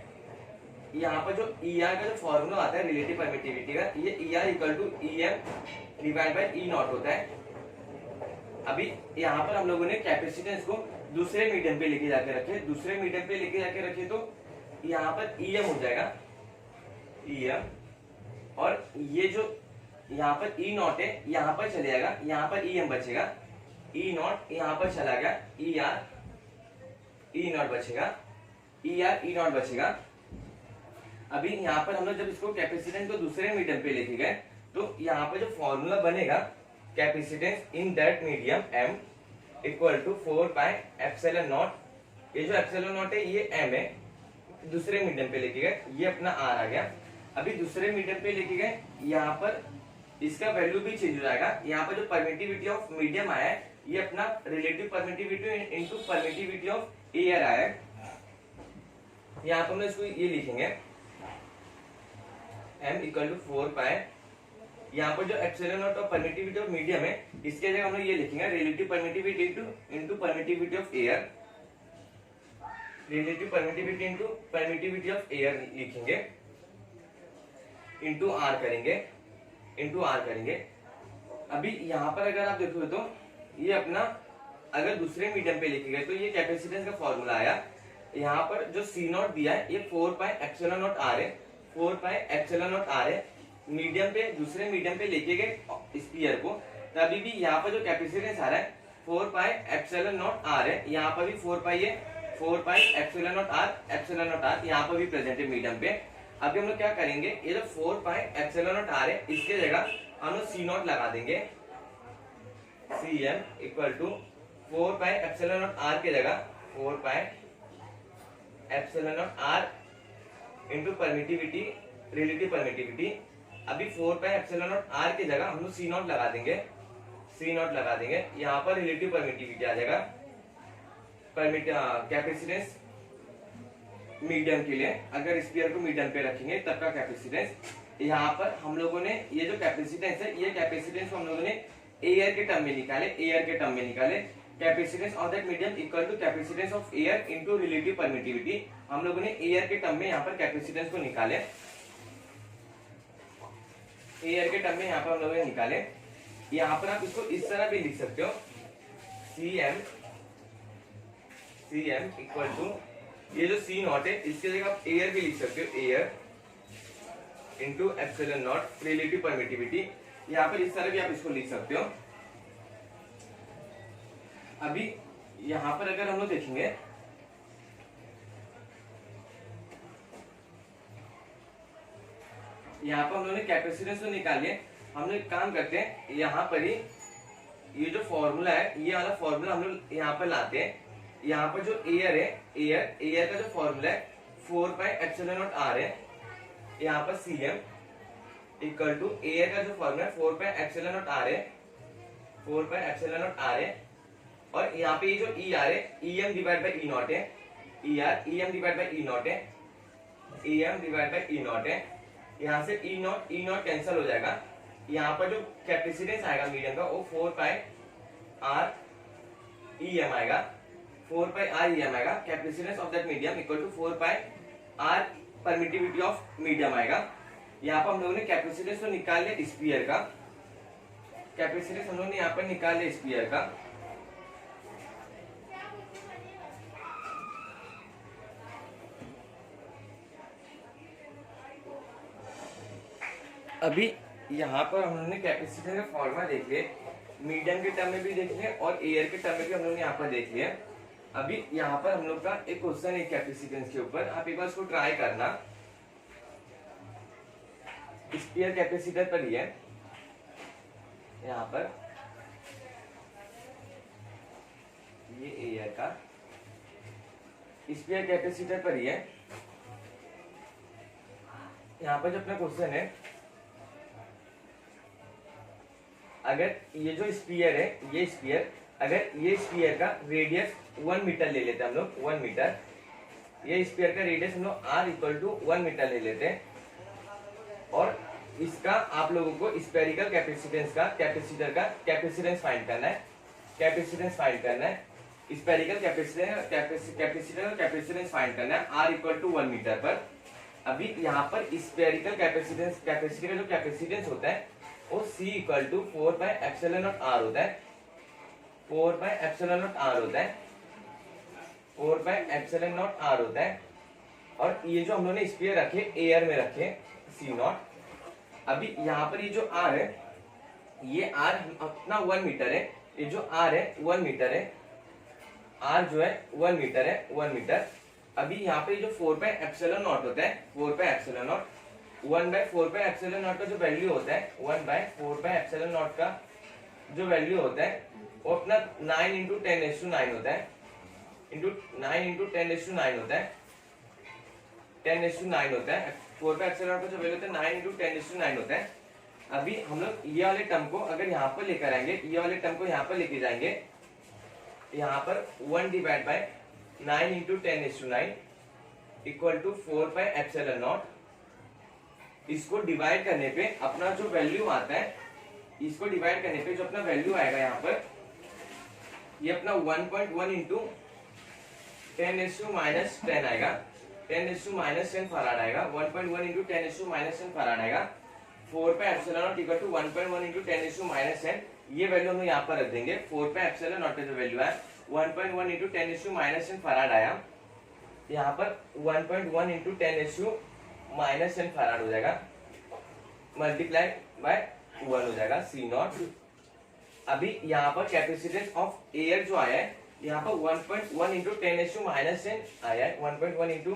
यहाँ पर जो ER का जो फॉर्मूला आता है रिलेटिव परमिटिविटी का, ये ER equal to EM divide by E nought होता है। अभी यहाँ पर हम लोगों ने कैपेसिटेंस को दूसरे मीडियम पे लेके जाके रखे, दूसरे मीडियम पे लेके जाके रखे तो यहाँ पर EM हो जाएगा, EM, और ये जो यहाँ पर E नॉट है यहाँ पर चले जाएगा, यहाँ पर EM बचेगा, E नॉट यहाँ पर चला गया, ER, E नॉट बचेगा, ER, E नॉट बचेगा। अभी यहाँ पर हम लोग जब इसको कैपेसिटेंस को दूसरे मीडियम पे लेके गए तो यहाँ पर जो फॉर्मूला बनेगा capacitance in that medium M equal to 4 pi epsilon nought, ये जो एप्सिलॉन नॉट है ये M है, दूसरे मीडियम पे लेके गए ये अपना R आ गया। अभी दूसरे मीडियम पे लेके गए, यहाँ पर इसका वैल्यू भी चेंज हो जाएगा। यहाँ पर जो परमिटिविटी ऑफ मीडियम आया है ये अपना relative permittivity into permittivity of air आया है। यहाँ पर हम इसको ये लिखेंगे M इक्वल टू 4 पाई, यहाँ पर जो एप्सिलॉन नॉट और परमिटिविटी ऑफ मीडियम है इसके जगह हम लोग ये लिखेंगे relative permittivity into permittivity of air, relative permittivity into permittivity of air लिखेंगे, इनटू R करेंगे, इनटू R करेंगे। अभी यहाँ पर अगर आप देखोगे तो ये अपना अगर दूसरे मीडियम पे लिखे गए तो ये कैपेसिटेंस का फॉर्मूला आया। यहाँ पर जो C नॉट दिया है ये 4 पाई एप्सिलॉन नॉट R है, 4 पाई एप्सिलॉन नॉट R है। मीडियम पे, दूसरे मीडियम पे लेके गए स्पीयर को, तभी भी यहाँ पर जो कैपेसिटेंस आ रहा है 4 पाई एप्सिलॉन नॉट आर है, यहाँ पर भी 4 पाई है, 4 pi epsilon nought R, epsilon nought R यहाँ पर भी प्रेजेंट है मीडियम पे। अभी हम लोग क्या करेंगे, ये जो 4 पाई एप्सिलॉन नॉट आर है इसके जगह हम लोग सी नॉट लगा देंगे, C M equal to 4 pi epsilon nought R के जगह 4 pi epsilon nought R into permittivity, relative permittivity. अभी 4 पाई एप्सिलॉन नॉट आर की जगह हम लोग सी नॉट लगा देंगे, सी नॉट लगा देंगे, यहाँ पर रिलेटिव परमिटिविटी आ जाएगा, कैपेसिटेंस मीडियम के लिए, अगर स्फीयर को मीडियम पे रखेंगे तब का कैपेसिटेंस। यहाँ पर हम लोगों ने ये जो कैपेसिटेंस है, ये कैपेसिटेंस हम लोगों ने एयर के टर्म में निकाले, एयर के टर्म में निकाले। Capacitance of that medium equal to capacitance of air into relative permittivity. हम लोगों ने एयर के टर्म में यहाँ पर कैपेसिटेंस को निकाले, एयर के टर्म में यहाँ पर हम लोगों ने निकाले। यहाँ पर आप इसको इस तरह भी लिख सकते हो, सी एम इक्वल टू, ये जो सी नॉट है इसके जगह आप एयर भी लिख सकते हो, air into epsilon not relative permittivity. यहाँ पर इस तरह भी आप इसको लिख सकते हो। अभी यहाँ पर अगर हम लोग देखेंगे, यहाँ पर हम लोगों ने कैपेसिटेंस तो निकाल लिया, हम लोग एक काम करते हैं, यहाँ पर ही ये जो फॉर्मूला है, ये वाला फॉर्मूला हम लोग यहाँ पर लाते हैं। यहाँ पर जो एयर है, एयर का जो फॉर्मूला है 4 पाई एप्सिलॉन नॉट आर है, यहाँ पर C M equal to air का जो फॉर्मूला है 4 पाई एप्सिलॉन नॉट आर है, 4 पाई एप्सिलॉन नॉट आर है, और यहाँ पे ये जो ई आर है, E M divide by E naught है, E R E M divide by E naught है, E M divide by E naught है। यहाँ से ई नॉट कैंसिल हो जाएगा। यहाँ पर जो कैपेसिटेंस आएगा मीडियम का वो 4 पाई आर ई एम आएगा, 4 पाई आर ई एम आएगा। Capacitance of that medium equal to 4 pi R permittivity of medium आएगा। यहाँ पर हम लोगों ने कैपेसिटेंस तो निकाल लिया स्फीयर का, कैपेसिटेंस हम लोगों ने यहाँ पर निकाल लिया स्फीयर का। अभी यहाँ पर हम लोगों ने कैपेसिटेंस का फॉर्मूला देख लिया, मीडियम के टर्म में भी देख लिया और एयर के टर्म में भी हम लोगों ने यहाँ पर देख लिया। अभी यहाँ पर हम लोग का एक क्वेश्चन है कैपेसिटेंस के ऊपर, आप एक बार इसको ट्राई करना। स्फीयर कैपेसिटर पर ही है, यहाँ पर ये एयर का स्फीयर कैपेसिटर पर ही है। यहाँ पर जो अपना क्वेश्चन है, अगर ये जो स्फीयर है, ये स्फीयर, अगर ये स्फीयर का रेडियस 1 मीटर ले लेते हैं हम लोग, 1 मीटर, ये स्फीयर का रेडियस हम लोग r इक्वल टू 1 मीटर ले लेते हैं, और इसका आप लोगों को स्फेरिकल कैपेसिटेंस का, कैपेसिटर का कैपेसिटेंस फाइंड करना है, कैपेसिटेंस फाइंड करना है, स्फेरिकल कैपेसिटर कैपेसिटेंस फाइंड करना है r इक्वल टू 1 मीटर पर। अभी यहाँ पर स्फेरिकल कैपेसिटेंस, कैपेसिटी का जो कैपेसिटेंस होता है वो C equal to 4 pi epsilon nought R होता है, 4 पाई एप्सिलॉन नॉट R होता है, 4 पाई एप्सिलॉन नॉट R होता है। और ये जो हम लोगों ने स्फीयर रखे एयर में रखे C नॉट। अभी यहाँ पर ये जो R है, ये R अपना 1 मीटर है, ये जो R है 1 मीटर है, R जो है 1 मीटर है, 1 मीटर। अभी यहाँ पे जो 4 पाई एप्सिलॉन नॉट होता है, 4 pi epsilon not, 1/4 pi epsilon not का जो वैल्यू होता है, 1/4 पाई एप्सिलॉन नॉट का जो वैल्यू होता है वो अपना 9 इंटू 10⁹ होता है, इंटू 9 इंटू 10⁹ होता है, 10⁹ होता है। 4 पाई एप्सिलॉन नॉट का जो वैल्यू होता है 9 इंटू 10⁹ होता है। अभी हम लोग ये वाले टर्म को अगर यहाँ पर लेकर आएंगे, ये वाले टर्म को यहाँ पर लेके जाएंगे, यहाँ पर 1 divide by 9 into 10⁹ equal to 4 pi epsilon nought. इसको डिवाइड करने पे अपना जो वैल्यू आता है, इसको डिवाइड करने पे जो अपना वैल्यू आएगा यहाँ पर, ये अपना 1.1 इंटू 10⁻⁻10 आएगा, 10⁻⁻10 फराड आएगा, 1.1 इंटू 10⁻⁻10 फराड आएगा। 4 pi epsilon nought equal to 1.1 into 10⁻⁻10, ये वैल्यू हम यहाँ पर रख देंगे। 4 पाई एप्सिलॉन नॉट का जो वैल्यू है 1.1 इंटू 10⁻⁻10 फराड आया, यहाँ पर 1.1 इंटू 10⁻⁻10 फराड हो जाएगा। मल्टीप्लाई बाय 1 हो जाएगा सी नॉट। अभी यहाँ पर कैपेसिटेंस ऑफ एयर जो आया है यहाँ पर 1.1 इंटू 10⁻10 आया है, 1.1 इंटू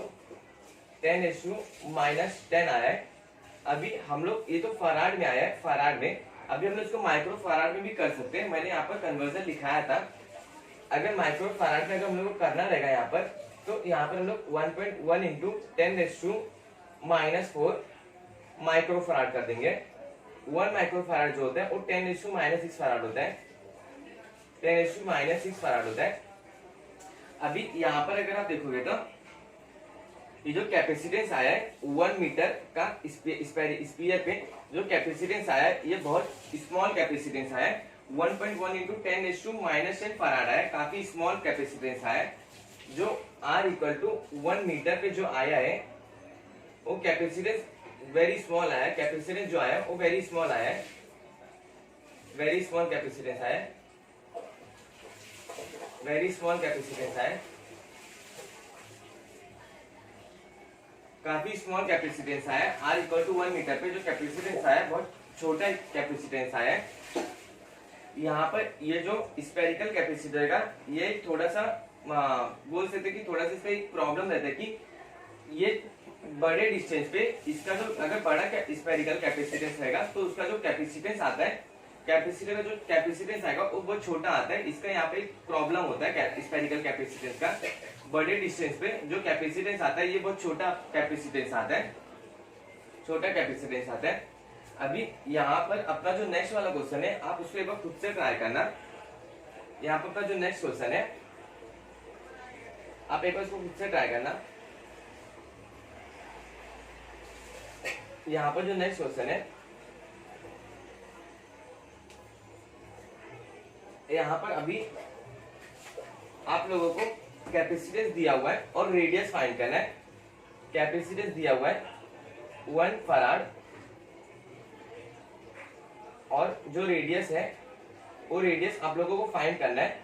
10⁻10 आया है। अभी हम लोग ये तो फराड में आया है, फराड में। अभी हम लोग इसको माइक्रो फराड में भी कर सकते हैं, मैंने यहाँ पर कन्वर्जन लिखाया था। अगर माइक्रो फराड में अगर हम लोग को करना रहेगा यहाँ पर, तो यहाँ पर हम लोग 1.1 इंटू 10⁻⁻4 माइक्रो फराड कर देंगे। 1 माइक्रो फराड जो होता है वो 10⁻6 फराड होता है, 10⁻6 फराड होता है। अभी यहाँ पर अगर आप देखोगे तो ये जो कैपेसिटेंस आया है 1 मीटर का स्पीयर पे जो कैपेसिटेंस आया है ये बहुत स्मॉल कैपेसिटेंस आया है, 1.1 इंटू 10⁻10 फराड आया है, काफी स्मॉल कैपेसिटेंस आया है। जो R इक्वल टू 1 मीटर पे जो आया है वो कैपेसिटेंस वेरी स्मॉल आया है, कैपेसिटेंस जो आया है वो वेरी स्मॉल आया है, वेरी स्मॉल कैपेसिटेंस आया है, वेरी स्मॉल कैपेसिटेंस आया है, काफी स्मॉल कैपेसिटेंस आया है। R इक्वल टू 1 मीटर पे जो कैपेसिटेंस आया है बहुत छोटा कैपेसिटेंस आया है। यहाँ पर ये जो स्पेरिकल कैपेसिटर का ये थोड़ा सा बोल सकते कि थोड़ा सा इसका एक प्रॉब्लम रहता है कि ये बड़े डिस्टेंस पे इसका जो अगर बड़ा स्पेरिकल कैपेसिटेंस रहेगा तो उसका जो कैपेसिटेंस आता है, कैपेसिटर का जो कैपेसिटेंस आएगा वो बहुत छोटा आता है। इसका यहाँ पे एक प्रॉब्लम होता है स्पेरिकल कैपेसिटेंस का, बड़े डिस्टेंस पे जो कैपेसिटेंस आता है ये बहुत छोटा कैपेसिटेंस आता है, छोटा कैपेसिटेंस आता है। अभी यहाँ पर अपना जो नेक्स्ट वाला क्वेश्चन है आप उसको एक बार खुद से ट्राई करना। यहाँ पर अपना जो नेक्स्ट क्वेश्चन है आप एक बार उसको खुद से ट्राई करना। यहाँ पर जो नेक्स्ट क्वेश्चन है यहाँ पर अभी आप लोगों को कैपेसिटेंस दिया हुआ है और रेडियस फाइंड करना है। कैपेसिटेंस दिया हुआ है 1 फराड और जो रेडियस है वो रेडियस आप लोगों को फाइंड करना है।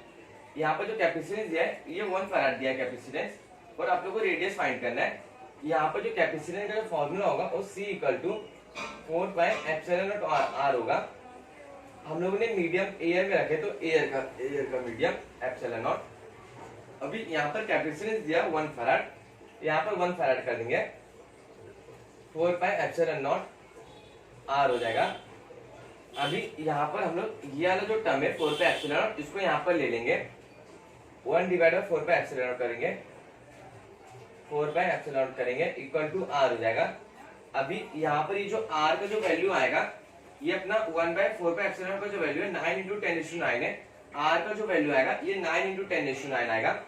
यहाँ पर जो कैपेसिटेंस दिया है ये 1 फराड दिया है कैपेसिटेंस और आप लोगों को रेडियस फाइंड करना है। यहाँ पर जो कैपेसिटेंस का फॉर्मूला होगा वो C इक्वल टू 4πε0r होगा। हम लोगों ने मीडियम एयर में रखे तो एयर का मीडियम एप्सिलॉन नॉट। अभी यहाँ पर कैपेसिटेंस दिया 1 फराड, यहाँ पर 1 फराड कर देंगे, 4πε0 r हो जाएगा। अभी यहाँ पर हम लोग ये वाला जो टर्म है 4πε0 इसको यहाँ पर ले लेंगे, 1 डिवाइड बाय 4πε0 करेंगे, 4πε0 करेंगे इक्वल टू r हो जाएगा। अभी यहाँ पर ये जो r का जो वैल्यू आएगा ये अपना 1/4πε0 का जो वैल्यू है 9 इंटू 10⁻9 है, r का जो वैल्यू आएगा ये 9 इंटू 10⁻9 आएगा।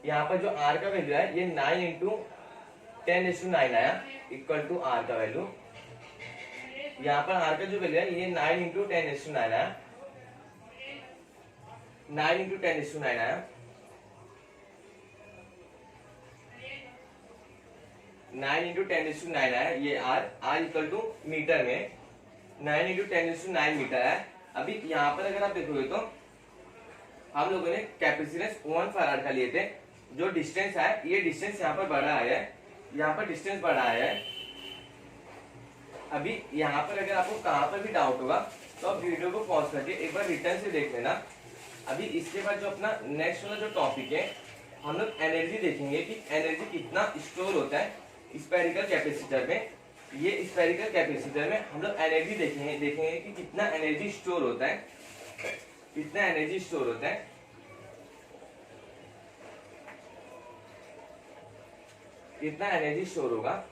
यहाँ पर जो r का वैल्यू है ये 9 इंटू 10⁻9 आया इक्वल टू r का वैल्यू। यहाँ पर r का जो वैल्यू है ये 9 इंटू 10⁻9 आया, 9 इंटू 10⁻9 आया, 9 इंटू 10⁻9 आया ये r इक्वल टू मीटर में 9 इंटू 10⁻9 मीटर है। अभी यहाँ पर अगर आप देखोगे तो हम लोगों ने कैपेसिटेंस 1 फराड का लिए थे, जो डिस्टेंस है ये डिस्टेंस यहाँ पर बड़ा आया है, यहाँ पर डिस्टेंस बड़ा आया है। अभी यहाँ पर अगर आपको कहाँ पर भी डाउट होगा तो आप वीडियो को पॉज करके एक बार रिटर्न से देख लेना। अभी इसके बाद जो अपना नेक्स्ट वाला जो टॉपिक है हम लोग एनर्जी देखेंगे कि एनर्जी कितना स्टोर होता है स्पेरिकल कैपेसिटर में। ये स्पेरिकल कैपेसिटर में हम लोग एनर्जी देखेंगे कि कितना एनर्जी स्टोर होता है, कितना एनर्जी स्टोर होता है। कितना एनर्जी स्टोर होगा।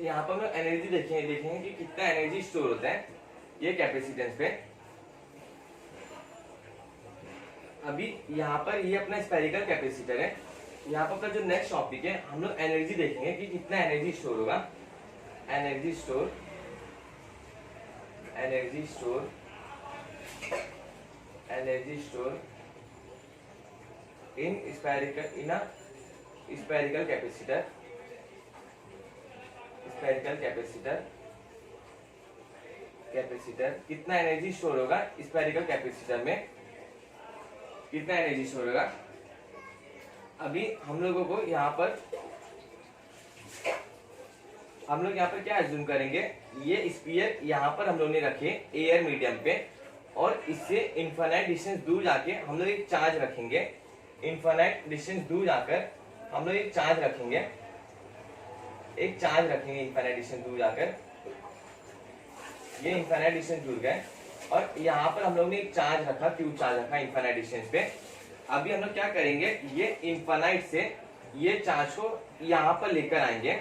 यहाँ पर हम लोग एनर्जी देखेंगे कि कितना एनर्जी स्टोर होता है ये कैपेसिटेंस पे। अभी यहाँ पर ये अपना स्पेरिकल कैपेसिटर है। यहाँ पर जो नेक्स्ट टॉपिक है हम लोग एनर्जी देखेंगे कि कितना एनर्जी स्टोर होगा। Energy store, energy store, energy store in spherical capacitor, spherical capacitor capacitor कितना एनर्जी स्टोर होगा, स्फेरिकल कैपेसिटर में कितना एनर्जी स्टोर होगा। अभी हम लोग यहाँ पर क्या एज्यूम करेंगे, ये स्फीयर यहाँ पर हम लोग ने रखे एयर मीडियम पे, और इससे इनफाइनाइट डिस्टेंस दूर जाके हम लोग एक चार्ज रखेंगे। इनफाइनाइट डिस्टेंस दूर जाकर हम लोग एक चार्ज रखेंगे, इनफाइनाइट डिस्टेंस दूर जाकर। ये इनफाइनाइट डिस्टेंस दूर गए और यहाँ पर हम लोग ने एक चार्ज रखा, क्यू चार्ज रखा इनफाइनाइट डिस्टेंस पे। अभी हम लोग क्या करेंगे, ये इनफाइनाइट से ये चार्ज को यहाँ पर लेकर आएंगे,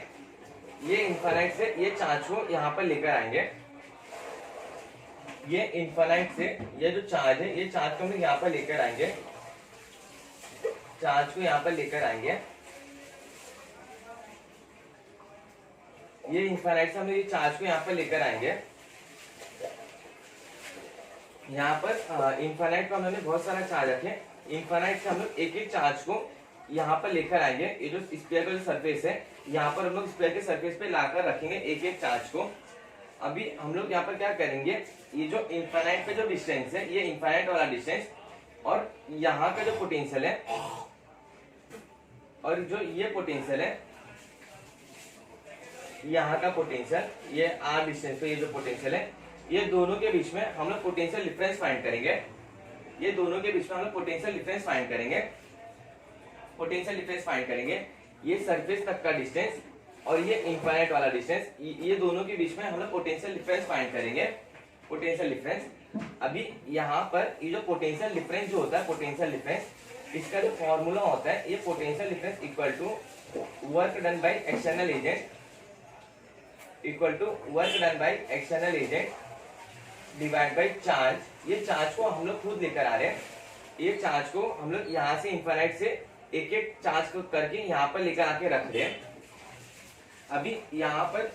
ये इनफाइनाइट से ये चार्ज को यहाँ पर लेकर आएंगे। ये इनफाइनाइट से ये जो चार्ज है, ये चार्ज को हम लोग यहाँ पर लेकर आएंगे, चार्ज को यहाँ पर लेकर आएंगे। ये इनफाइनाइट से हम लोग ये चार्ज को यहाँ पर लेकर आएंगे। यहाँ पर इनफाइनाइट पर हम लोगों ने बहुत सारा चार्ज रखे, इनफाइनाइट से हम लोग एक एक चार्ज को यहाँ पर लेकर आएंगे। ये जो स्फीयर का जो सरफेस है, यहाँ पर हम लोग स्फीयर के सरफेस पे लाकर रखेंगे एक एक चार्ज को। अभी हम लोग यहाँ पर क्या करेंगे, ये जो इनफाइनाइट पे जो डिस्टेंस है, ये इनफाइनाइट वाला डिस्टेंस, और यहाँ का जो पोटेंशियल है, और जो ये पोटेंशियल है, यहाँ का पोटेंशियल, ये आर डिस्टेंस पे ये जो पोटेंशियल है, ये दोनों के बीच में हम लोग पोटेंशियल डिफरेंस फाइंड करेंगे। ये दोनों के बीच में हम लोग पोटेंशियल डिफरेंस फाइंड करेंगे, ये सरफेस तक का डिस्टेंस और ये इनफाइनाइट वाला डिस्टेंस, ये दोनों के बीच में हम लोग पोटेंशियल डिफरेंस फाइंड करेंगे, पोटेंशियल डिफरेंस। अभी यहाँ पर ये जो पोटेंशियल डिफरेंस जो होता है, पोटेंशियल डिफरेंस, इसका जो फॉर्मूला होता है, ये potential difference equal to work done by external agent, divide by charge. ये चार्ज को हम लोग खुद लेकर आ रहे हैं, ये चार्ज को हम लोग यहाँ से इनफाइनाइट से एक एक चार्ज को करके यहाँ पर लेकर आके रख रहे हैं। अभी यहाँ पर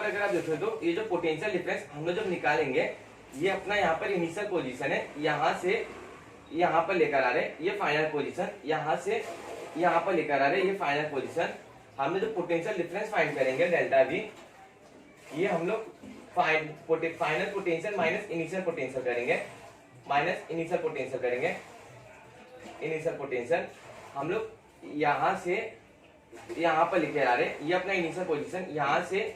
अगर आप देखो तो ये जो पोटेंशियल डिफरेंस हम लोग जब निकालेंगे, ये अपना यहाँ पर इनिशियल पोजीशन है, यहाँ से यहाँ पर लेकर आ रहे हैं, ये फाइनल पोजीशन, यहाँ से यहाँ पर लेकर आ रहे हैं, ये फाइनल पोजीशन। हमने जो पोटेंशियल डिफरेंस फाइंड करेंगे डेल्टा वी, ये हम लोग final potential minus initial potential करेंगे, इनिशियल पोटेंशियल हम लोग यहाँ से यहाँ पर लेकर आ रहे हैं, ये अपना इनिशियल पोजीशन, यहाँ से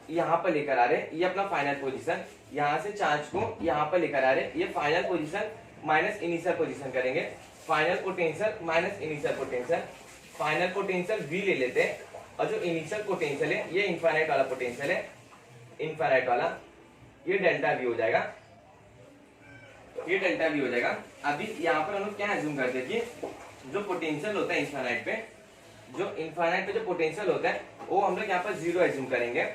यहाँ पर लेकर आ रहे हैं, ये अपना फाइनल पोजीशन, यहाँ से चार्ज को यहाँ पर लेकर आ रहे हैं, ये final position minus initial position करेंगे, final potential minus initial potential, final potential v ले लेते हैं, और जो इनिशियल पोटेंशियल है, ये इनफाइनाइट वाला पोटेंशियल है, इनफाइनाइट वाला, ये डेल्टा v हो जाएगा, ये डेल्टा v हो जाएगा। अभी यहाँ पर हम लोग क्या एज्यूम करते हैं कि जो पोटेंशियल होता है इनफाइनाइट पे, जो पोटेंशियल होता है वो हम लोग यहाँ पर जीरो एज्यूम करेंगे।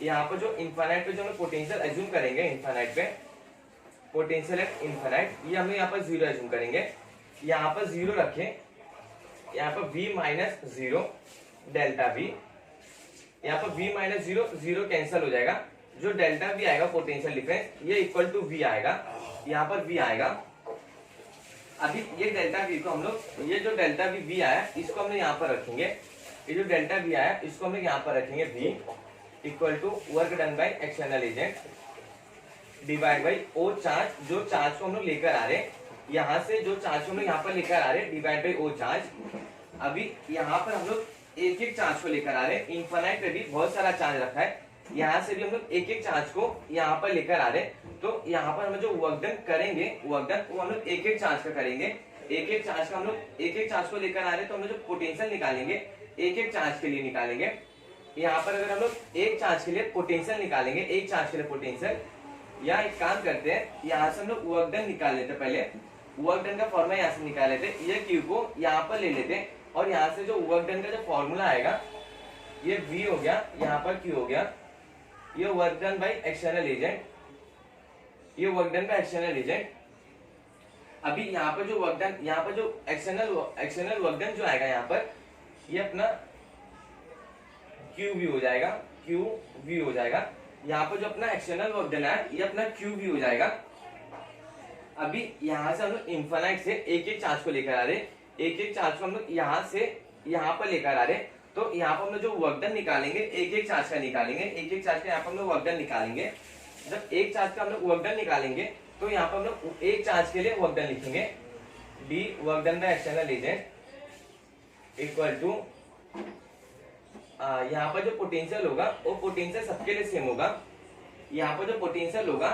यहाँ पर जो इनफाइनाइट पे जो हम लोग पोटेंशियल एज्यूम करेंगे, इनफाइनाइट पे पोटेंशियल एट इनफाइनाइट, ये हम लोग यहाँ पर जीरो एज्यूम करेंगे। यहाँ पर जीरो रखें, यहाँ पर v minus zero delta v, यहाँ पर v minus zero, zero cancel हो जाएगा, जो डेल्टा v आएगा पोटेंशियल डिफरेंस, ये इक्वल टू v आएगा, यहाँ पर v आएगा। अभी ये डेल्टा v को हम लोग, ये जो डेल्टा v आया, इसको हम लोग यहाँ पर रखेंगे, ये जो डेल्टा v आया, इसको हम लोग यहाँ पर रखेंगे v equal to work done by external agent divide by ओ चार्ज, जो चार्ज को हम लोग लेकर आ रहे हैं, यहाँ से जो चार्ज को हम लोग यहाँ पर लेकर आ रहे हैं, डिवाइड बाय ओ चार्ज। अभी यहाँ पर हम लोग एक एक चार्ज को लेकर आ रहे हैं, इनफाइनाइट पे भी बहुत सारा चार्ज रखा है, यहाँ से भी हम लोग एक एक चार्ज को यहाँ पर लेकर आ रहे हैं। तो यहाँ पर हम जो वर्क डन करेंगे, वर्क डन वो हम लोग एक एक चार्ज का करेंगे, एक एक चार्ज का हम लोग एक एक चार्ज को लेकर आ रहे हैं, तो हम लोग जो पोटेंशियल निकालेंगे एक एक चार्ज के लिए निकालेंगे। यहाँ पर अगर हम लोग एक चार्ज के लिए पोटेंशियल निकालेंगे, एक चार्ज के लिए पोटेंशियल, या एक काम करते हैं, यहाँ से हम लोग वर्क डन निकाल लेते, पहले वर्क डन का फॉर्मूला यहाँ से निकाल लेते, ये क्यू को यहाँ पर ले लेते, और यहाँ से जो वर्क डन का जो फॉर्मूला आएगा, ये v हो गया, यहाँ पर q हो गया, ये work done by external agent, ये वर्क डन का एक्सटर्नल एजेंट। अभी यहाँ पर जो वर्क डन, यहाँ पर जो एक्सटर्नल वर्क डन जो आएगा यहाँ पर, ये अपना QV हो जाएगा, QV हो जाएगा। यहाँ पर जो अपना एक्सटर्नल वर्क डन है, ये अपना QV हो जाएगा। अभी यहाँ से हम लोग इनफाइनाइट से एक एक चार्ज को लेकर आ रहे, एक एक चार्ज को हम लोग यहाँ से यहाँ पर लेकर आ रहे, तो यहाँ पर हम लोग जो वर्क डन निकालेंगे एक एक चार्ज का निकालेंगे, एक एक चार्ज का यहाँ पर हम लोग वर्क डन निकालेंगे। जब एक चार्ज का हम लोग वर्क डन निकालेंगे तो यहाँ पर हम लोग एक चार्ज के लिए वर्क डन लिखेंगे, d work done by external agent equal to यहाँ पर जो पोटेंशियल होगा वो पोटेंशियल सबके लिए सेम होगा। यहाँ पर जो पोटेंशियल होगा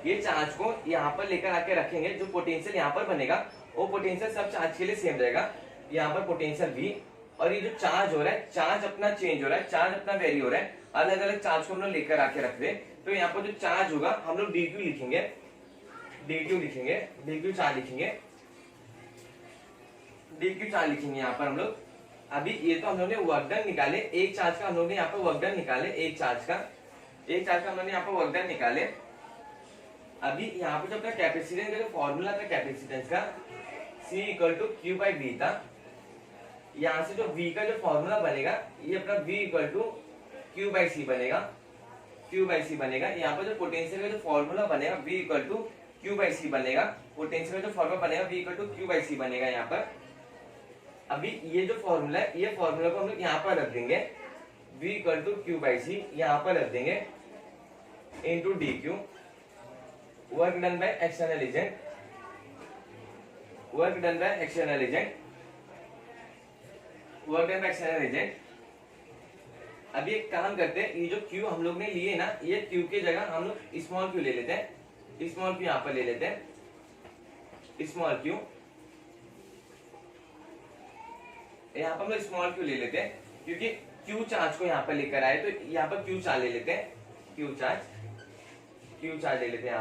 ये चार्ज को यहाँ पर लेकर आके रखेंगे, जो पोटेंशियल यहाँ पर बनेगा वो पोटेंशियल सब चार्ज के लिए सेम रहेगा। यहाँ पर पोटेंशियल V और ये जो चार्ज हो रहा है, चार्ज अपना चेंज हो रहा है, चार्ज अपना वेरी हो रहा है, अलग अलग चार्ज को हम लोग लेकर आके रख दे। तो यहाँ पर जो चार्ज होगा हम लोग dq लिखेंगे, dq चार्ज लिखेंगे, dq चार्ज लिखेंगे यहाँ पर हम लोग। अभी ये तो हम लोग ने वर्क डन निकाले, एक चार्ज का हम लोग ने यहाँ पर वर्क डन निकाले, एक चार्ज का हम लोग ने यहाँ पर वर्क डन निकाले। अभी यहाँ पर जो अपना कैपेसिटेंस का जो फॉर्मूला था कैपेसिटेंस का C equal to Q by V था, यहाँ से जो V का जो फॉर्मूला बनेगा ये अपना V equal to Q by C बनेगा, Q बाई C बनेगा। यहाँ पर जो पोटेंशियल का जो फॉर्मूला बनेगा V equal to Q by C बनेगा, पोटेंशियल का जो फॉर्मूला बनेगा V equal to Q by C बनेगा यहाँ पर। अभी ये जो फॉर्मूला है ये फॉर्मूला को हम लोग यहाँ पर रख देंगे, V equal to Q by C यहाँ पर रख देंगे into DQ work done by external agent, work done by external agent, work done by external agent. अभी एक काम करते हैं, ये जो Q हम लोग ने लिए ना, ये Q की जगह हम लोग स्मॉल q ले लेते हैं, स्मॉल q यहाँ पर ले लेते हैं, स्मॉल q यहाँ पर हम लोग स्मॉल q ले लेते हैं क्योंकि Q चार्ज को यहाँ पर लेकर आए, तो यहाँ पर Q चार्ज ले लेते हैं, Q चार्ज ले लेते हैं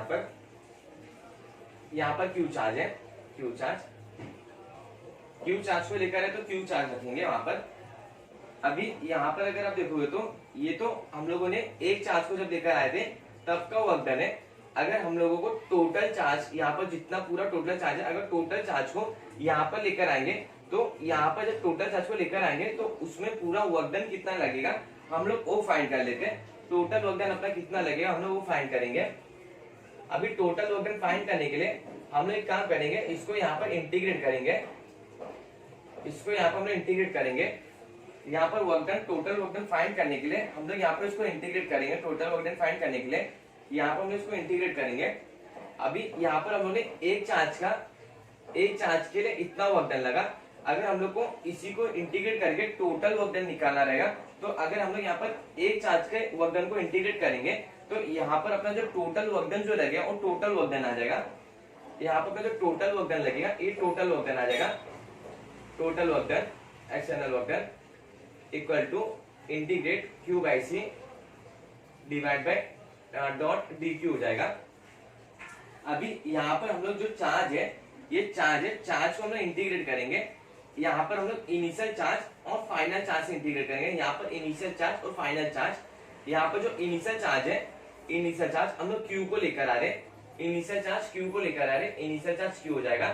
यहाँ पर Q चार्ज है, Q चार्ज को लेकर है तो Q चार्ज रखेंगे वहां पर। अभी यहाँ पर अगर आप देखोगे तो ये तो हम लोगों ने एक चार्ज को जब लेकर आए थे तब का वर्क डन है। अगर हम लोगों को टोटल चार्ज यहाँ पर जितना पूरा टोटल चार्ज है, अगर टोटल चार्ज को यहाँ पर लेकर आएंगे तो यहाँ पर जब टोटल चार्ज को लेकर आएंगे तो उसमें पूरा वर्क डन कितना लगेगा हम लोग वो फाइंड कर लेते हैं। टोटल वर्क डन अपना कितना लगेगा हम लोग वो फाइंड करेंगे। अभी टोटल वर्क डन फाइंड करने के लिए हम लोग एक काम करेंगे, इसको यहाँ पर इंटीग्रेट करेंगे, इसको यहाँ पर हम लोग इंटीग्रेट करेंगे। यहाँ पर work done total work done find करने के लिए हम लोग यहाँ पर इसको इंटीग्रेट करेंगे, टोटल वर्क डन फाइंड करने के लिए यहाँ पर हम लोग इसको इंटीग्रेट करेंगे। अभी यहाँ पर हम लोग ने एक चार्ज के लिए इतना वर्क डन लगा। अगर हम लोग को इसी को इंटीग्रेट करके टोटल वर्क डन निकालना रहेगा तो अगर हम लोग यहाँ पर एक चार्ज के वर्क डन को इंटीग्रेट करेंगे तो यहाँ पर अपना जो टोटल वर्क डन जो लगेगा वो टोटल वर्क डन आ जाएगा। यहाँ पर जो टोटल वर्क डन लगेगा ये टोटल वर्क डन आ जाएगा, total work done external work done equal to integrate Q by C divide by dot DQ हो जाएगा। अभी यहाँ पर हम लोग जो चार्ज है ये चार्ज है, चार्ज को हम लोग इंटीग्रेट करेंगे। यहाँ पर हम लोग इनिशियल चार्ज और फाइनल चार्ज से इंटीग्रेट करेंगे। यहाँ पर इनिशियल चार्ज और फाइनल चार्ज, यहाँ पर जो इनिशियल चार्ज है, इनिशियल चार्ज हम लोग Q को लेकर आ रहे, इनिशियल चार्ज Q को लेकर आ रहे, इनिशियल चार्ज Q हो जाएगा।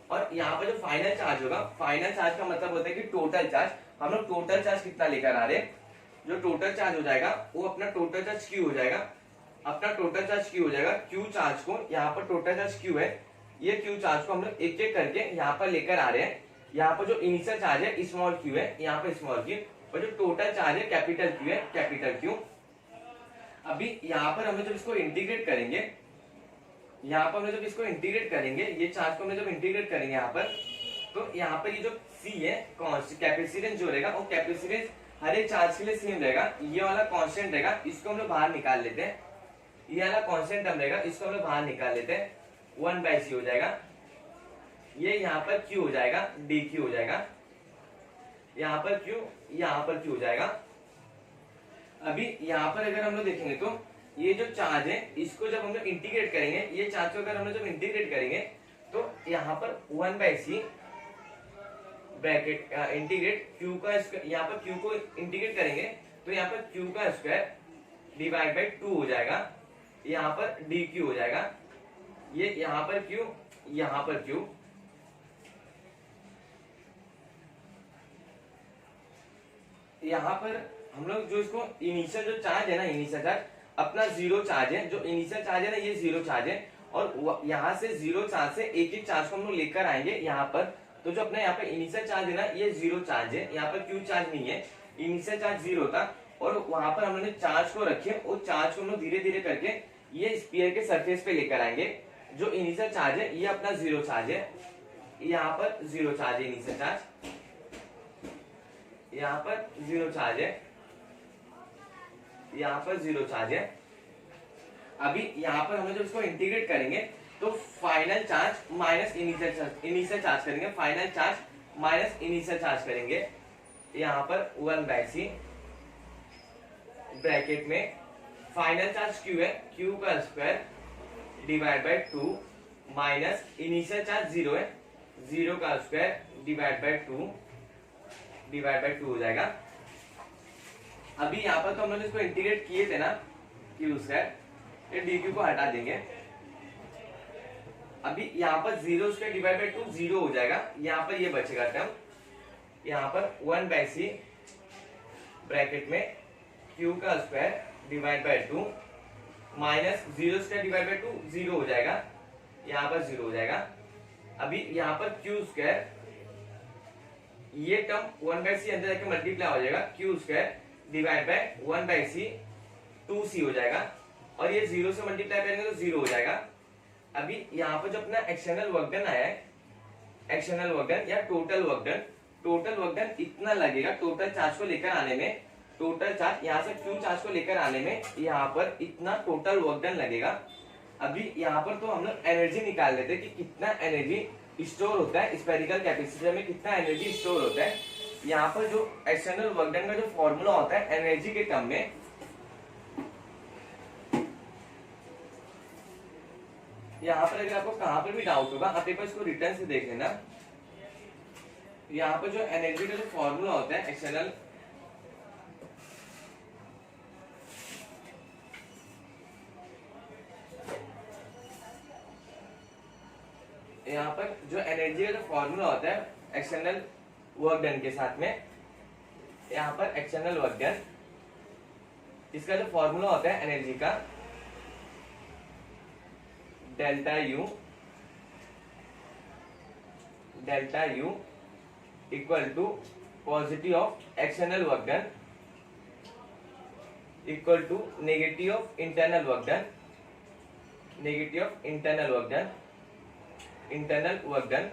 और यहाँ पर जो फाइनल चार्ज होगा, फाइनल चार्ज का मतलब होता है कि टोटल चार्ज, हम लोग टोटल चार्ज कितना लेकर आ रहे, जो टोटल चार्ज हो जाएगा वो अपना टोटल चार्ज Q हो जाएगा, अपना टोटल चार्ज Q हो जाएगा। Q चार्ज को यहाँ पर टोटल चार्ज Q है, ये Q चार्ज को हम लोग एक एक करके यहाँ पर लेकर आ रहे हैं। यहाँ पर जो इनिशियल चार्ज है स्मॉल q है, यहाँ पर स्मॉल q, और जो टोटल चार्ज है कैपिटल Q है, कैपिटल Q। अभी यहाँ पर हम लोग जब इसको इंटीग्रेट करेंगे, यहाँ पर हम लोग जब इसको इंटीग्रेट करेंगे, ये चार्ज को हम लोग जब इंटीग्रेट करेंगे यहाँ पर, तो यहाँ पर ये जो C है कैपेसिटेंस जो रहेगा वो कैपेसिटेंस हर एक चार्ज के लिए सेम रहेगा। ये वाला कांस्टेंट रहेगा, इसको हम लोग बाहर निकाल लेते हैं, ये वाला कांस्टेंट टर्म रहेगा, इसको हम लोग बाहर निकाल लेते हैं, 1/c हो जाएगा। ये यहाँ पर Q हो जाएगा, dQ हो जाएगा, यहाँ पर Q, यहाँ पर Q हो जाएगा। अभी यहाँ पर अगर हम लोग देखेंगे तो ये जो चार्ज है इसको जब हम लोग इंटीग्रेट करेंगे, ये चार्ज को अगर हम लोग जब इंटीग्रेट करेंगे तो यहाँ पर 1/c ब्रैकेट इंटीग्रेट Q का, यहाँ पर Q को इंटीग्रेट करेंगे तो यहाँ पर Q का स्क्वायर डिवाइड बाई 2 हो जाएगा, यहाँ पर dQ हो जाएगा। ये यहाँ पर Q, यहाँ पर Q, यहाँ पर हम लोग जो इसको इनिशियल जो चार्ज है ना, इनिशियल चार्ज अपना जीरो चार्ज है, जो इनिशियल चार्ज है ना ये जीरो चार्ज है, और यहाँ से जीरो चार्ज से एक एक चार्ज को हम लोग लेकर आएंगे यहाँ पर। तो जो अपना यहाँ पे इनिशियल चार्ज है ना ये जीरो चार्ज है, यहाँ पर Q चार्ज नहीं है, इनिशियल चार्ज 0 था और वहां पर हमने चार्ज को रखे, वो चार्ज को हम लोग धीरे धीरे करके ये स्फीयर के सरफेस पे लेकर आएंगे। जो इनिशियल चार्ज है ये अपना 0 चार्ज है, यहाँ पर 0 चार्ज है, इनिशियल चार्ज यहाँ पर 0 चार्ज है, यहाँ पर 0 चार्ज है। अभी यहाँ पर हम लोग जब इसको इंटीग्रेट करेंगे तो final charge minus initial charge करेंगे, final charge minus initial charge करेंगे। यहाँ पर 1/c ब्रैकेट में फाइनल चार्ज q है, q का square divide by 2 minus initial charge 0 है, 0 का स्क्वायर डिवाइड बाय 2 हो जाएगा। अभी यहाँ पर तो हम लोग इसको इंटीग्रेट किए थे ना q स्क्वायर, ये dq को हटा देंगे। अभी यहाँ पर 0 स्क्वायर डिवाइड बाय 2 0 हो जाएगा, यहाँ पर ये बचेगा टर्म, यहाँ पर 1/c ब्रैकेट में q का square divide by 2 minus 0 square divide by 2 0 हो जाएगा, यहाँ पर 0 हो जाएगा। अभी यहाँ पर q स्क्वायर, ये टर्म 1/c अंदर जाके मल्टीप्लाई हो जाएगा, q square divide bye 1/c 2c हो जाएगा, और ये 0 से मल्टीप्लाई करेंगे तो 0 हो जाएगा। अभी यहाँ पर जो अपना एक्सटर्नल वर्क डन आया है, एक्सटर्नल वर्क डन या टोटल वर्क डन इतना लगेगा टोटल चार्ज को लेकर आने में, टोटल चार्ज यहाँ से q चार्ज को लेकर आने में यहाँ पर इतना टोटल वर्क डन लगेगा। अभी यहाँ पर तो हम लोग एनर्जी निकाल लेते हैं कि कितना एनर्जी स्टोर होता है स्फेरिकल कैपेसिटर में, कितना एनर्जी स्टोर होता है। यहाँ पर जो एक्सटर्नल वर्क डन का जो फॉर्मूला होता है एनर्जी के टर्म में, यहाँ पर अगर आपको कहाँ पर भी डाउट होगा आप एक बार इसको रिटर्न से देख लेना। यहाँ पर जो एनर्जी का जो फॉर्मूला होता है एक्सटर्नल, यहाँ पर जो एनर्जी का जो फॉर्मूला होता है एक्सटर्नल वर्क डन के साथ में, यहाँ पर एक्सटर्नल वर्क डन, इसका जो फॉर्मूला होता है एनर्जी का delta U equal to positive of external work done equal to negative of internal work done, negative of internal work done,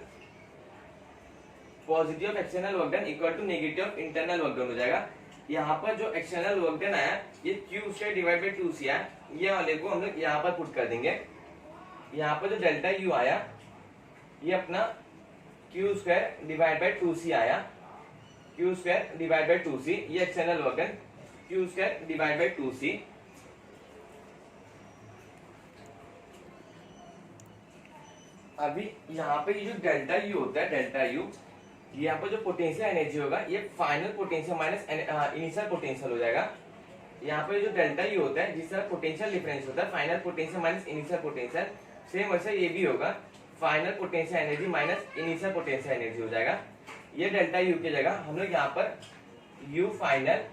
positive of external work done equal to negative of internal work done हो जाएगा। यहाँ पर जो external work done आया ये q square divide bye 2c आया, ये वाले को हम लोग यहाँ पर पुट कर देंगे। यहाँ पर जो डेल्टा u आया ये अपना q square divide bye 2c आया, q square divide bye 2c, ये external work done q square divide bye 2c। अभी यहाँ पे ये जो डेल्टा यू होता है, डेल्टा यू, यहाँ पर जो पोटेंशियल एनर्जी होगा ये final potential minus initial potential हो जाएगा। यहाँ पे जो डेल्टा यू होता है जिस तरह पोटेंशियल डिफरेंस होता है final potential minus initial potential, same वैसे ये भी होगा, final potential energy minus initial potential energy हो जाएगा। ये डेल्टा यू की जगह हम लोग यहाँ पर U final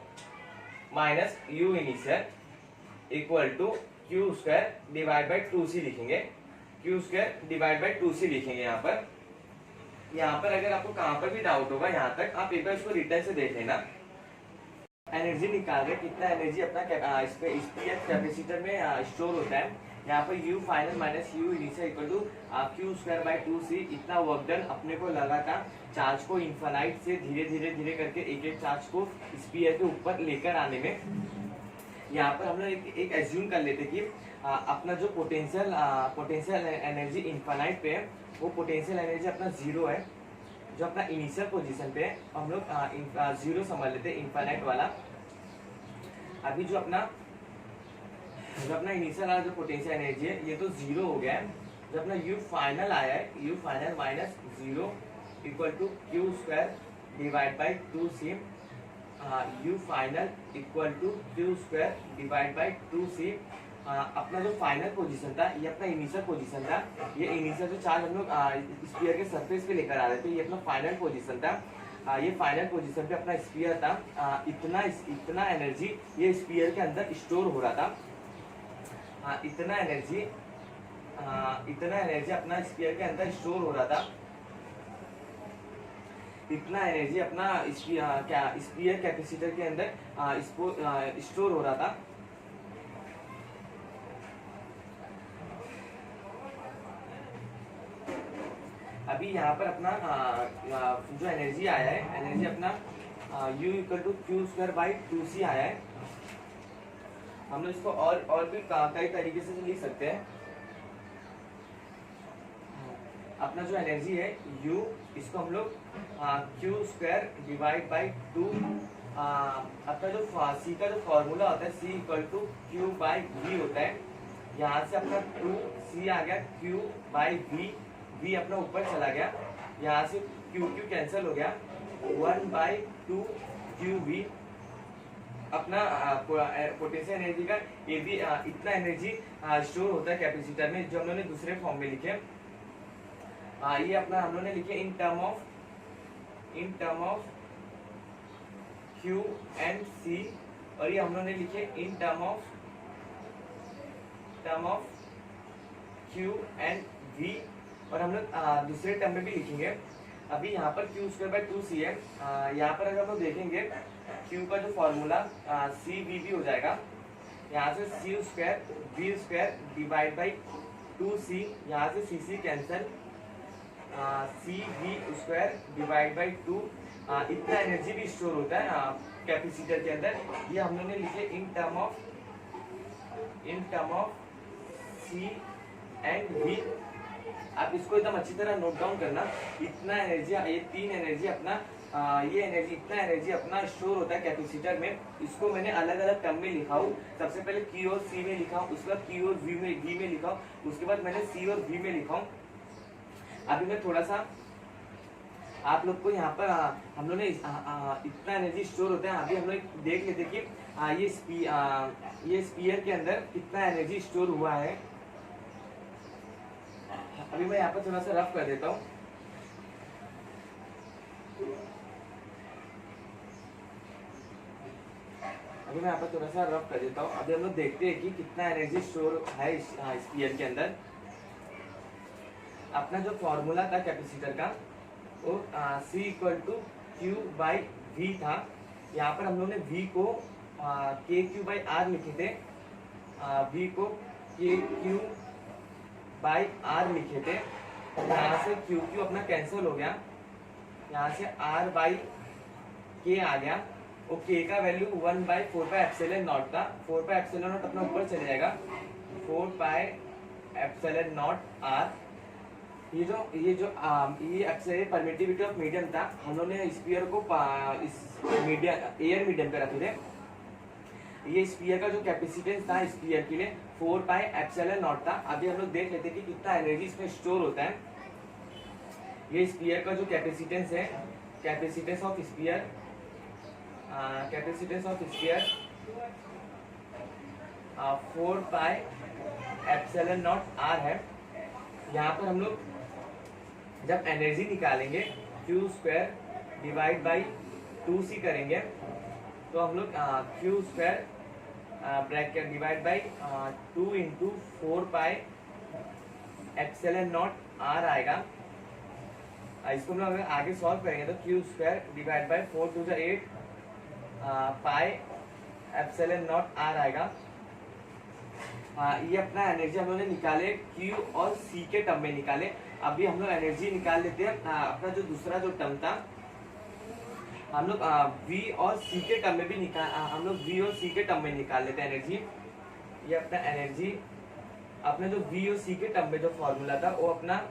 minus U initial equal to Q square divide by 2c लिखेंगे, Q square divide by 2c लिखेंगे। यहाँ पर अगर आपको कहाँ पर भी डाउट होगा यहाँ तक आप एक बार इसको रिटर्न से देख लेना। एनर्जी निकाल रहे कितना एनर्जी अपना कैपेसिटर में स्टोर होता है। यहाँ पर U final minus U initial equal to Q square by 2c, इतना वर्क डन अपने को लगा था चार्ज को इनफाइनाइट से धीरे धीरे करके एक एक चार्ज को स्फीयर के ऊपर लेकर आने में। यहाँ पर हम लोग एक एज्यूम कर लेते कि अपना जो पोटेंशियल एनर्जी इनफाइनाइट पे है वो पोटेंशियल एनर्जी अपना 0 है, जो अपना इनिशियल पोजीशन पे है हम लोग 0 समझ लेते हैं इनफाइनाइट वाला। अभी जो अपना इनिशियल वाला जो पोटेंशियल एनर्जी है ये तो 0 हो गया है। जो अपना यू फाइनल आया है U final minus 0 equal to Q square divide by 2c, U final equal to Q square divide by 2c। अपना जो फाइनल पोजीशन था ये अपना इनिशियल पोजीशन था, ये इनिशियल जो चार्ज हम लोग स्फीयर के सरफेस पे लेकर आ रहे थे ये अपना फाइनल पोजीशन था। ये फाइनल पोजीशन पे अपना स्फीयर था, इतना एनर्जी ये स्फीयर के अंदर स्टोर हो रहा था। इतना एनर्जी अपना स्फीयर के अंदर स्टोर हो रहा था। इतना एनर्जी अपना क्या स्पीयर कैपेसिटर के अंदर स्टोर हो रहा था। अभी यहाँ पर अपना जो एनर्जी आया है, एनर्जी अपना U equal to Q square by 2c आया है। हम लोग इसको और भी कई तरीके से लिख सकते हैं। अपना जो एनर्जी है U, इसको हम लोग क्यू स्क्वायर डिवाइड बाई 2, अपना जो C का जो फॉर्मूला होता है C equal to Q by V होता है। यहाँ से अपना 2c आ गया, Q बाई V अपना ऊपर चला गया, यहाँ से Q कैंसिल हो गया, 1 बाई 2 QV। अपना पोटेंशियल एनर्जी का ये भी इतना एनर्जी स्टोर होता है कैपेसिटर में, जो हम लोगों ने दूसरे फॉर्म में लिखे। ये अपना हम लोगों ने लिखे in term of Q and C, और ये हम लोगों ने लिखे in term of Q and V, और हम लोग दूसरे टर्म में भी लिखेंगे। अभी यहाँ पर क्यू स्क्वायर बाई 2c है, यहाँ पर अगर हम लोग देखेंगे Q का जो फॉर्मूला CVV हो जाएगा, यहाँ से C square V square divide by 2c, यहाँ से CC cancel, CV square divide by 2। इतना एनर्जी भी स्टोर होता है कैपेसिटर के अंदर। ये हम लोगों ने लिखे in term of C and V। आप इसको एकदम अच्छी तरह नोट डाउन करना। इतना एनर्जी, ये तीन एनर्जी अपना इतना एनर्जी अपना स्टोर होता है कैपेसिटर में। इसको मैंने अलग अलग टर्म में लिखा हूँ। सबसे पहले Q और C में लिखा हूँ, उसके बाद Q और V में लिखा हूँ, उसके बाद मैंने C और V में लिखा हूँ। अभी मैं थोड़ा सा आप लोग को यहाँ पर हम लोग ने इतना एनर्जी स्टोर होता है, अभी हम लोग देख लेते कि ये स्पीयर के अंदर कितना एनर्जी स्टोर हुआ है। अभी मैं यहाँ पर थोड़ा सा रफ कर देता हूँ। अभी मैं यहाँ पर थोड़ा सा रफ कर देता हूँ। अभी हम लोग देखते हैं कि कितना एनर्जी स्टोर है इस स्पीयर के अंदर। अपना जो फॉर्मूला था कैपेसिटर का वो C equal to Q by V था। यहाँ पर हम लोग ने V को KQ बाई R लिखे थे, V को KQ बाई R लिखे थे। यहाँ से QQ अपना कैंसिल हो गया, यहाँ से R बाई K आ गया, और K का value 1 by 4 pi epsilon not था। 4 पाई एप्सिलॉन नॉट अपना ऊपर चले जाएगा, 4 पाई एप्सिलॉन नॉट R। ये परमिटिविटी ऑफ मीडियम था। हम लोग ने स्पीयर को इस एयर मीडियम पे रखे थे। ये स्पीयर का जो कैपेसिटेंस था स्पीयर के लिए 4 पाई एप्सिलॉन नॉट था। अभी हम लोग देख लेते हैं कि कितना एनर्जी इसमें स्टोर होता है। ये स्पीयर का जो कैपेसिटेंस है, capacitance of sphere 4 pi epsilon nought R है। यहाँ पर हम लोग जब एनर्जी निकालेंगे Q square divide by 2c करेंगे, तो हम लोग q square bracket divide by 2 into 4 pi epsilon nought R आएगा। इसको हम लोग आगे सॉल्व करेंगे तो q square divide by 4 to the 8 pi epsilon nought R आएगा। ये अपना एनर्जी हम लोग ने निकाले Q और C के टर्म में निकाले। अभी हम लोग एनर्जी निकाल लेते हैं अपना जो दूसरा जो टर्म था, हम लोग V और C के टर्म में भी निकाल लेते हैं एनर्जी। ये अपना एनर्जी अपना जो V और C के टर्म में जो फॉर्मूला था वो अपना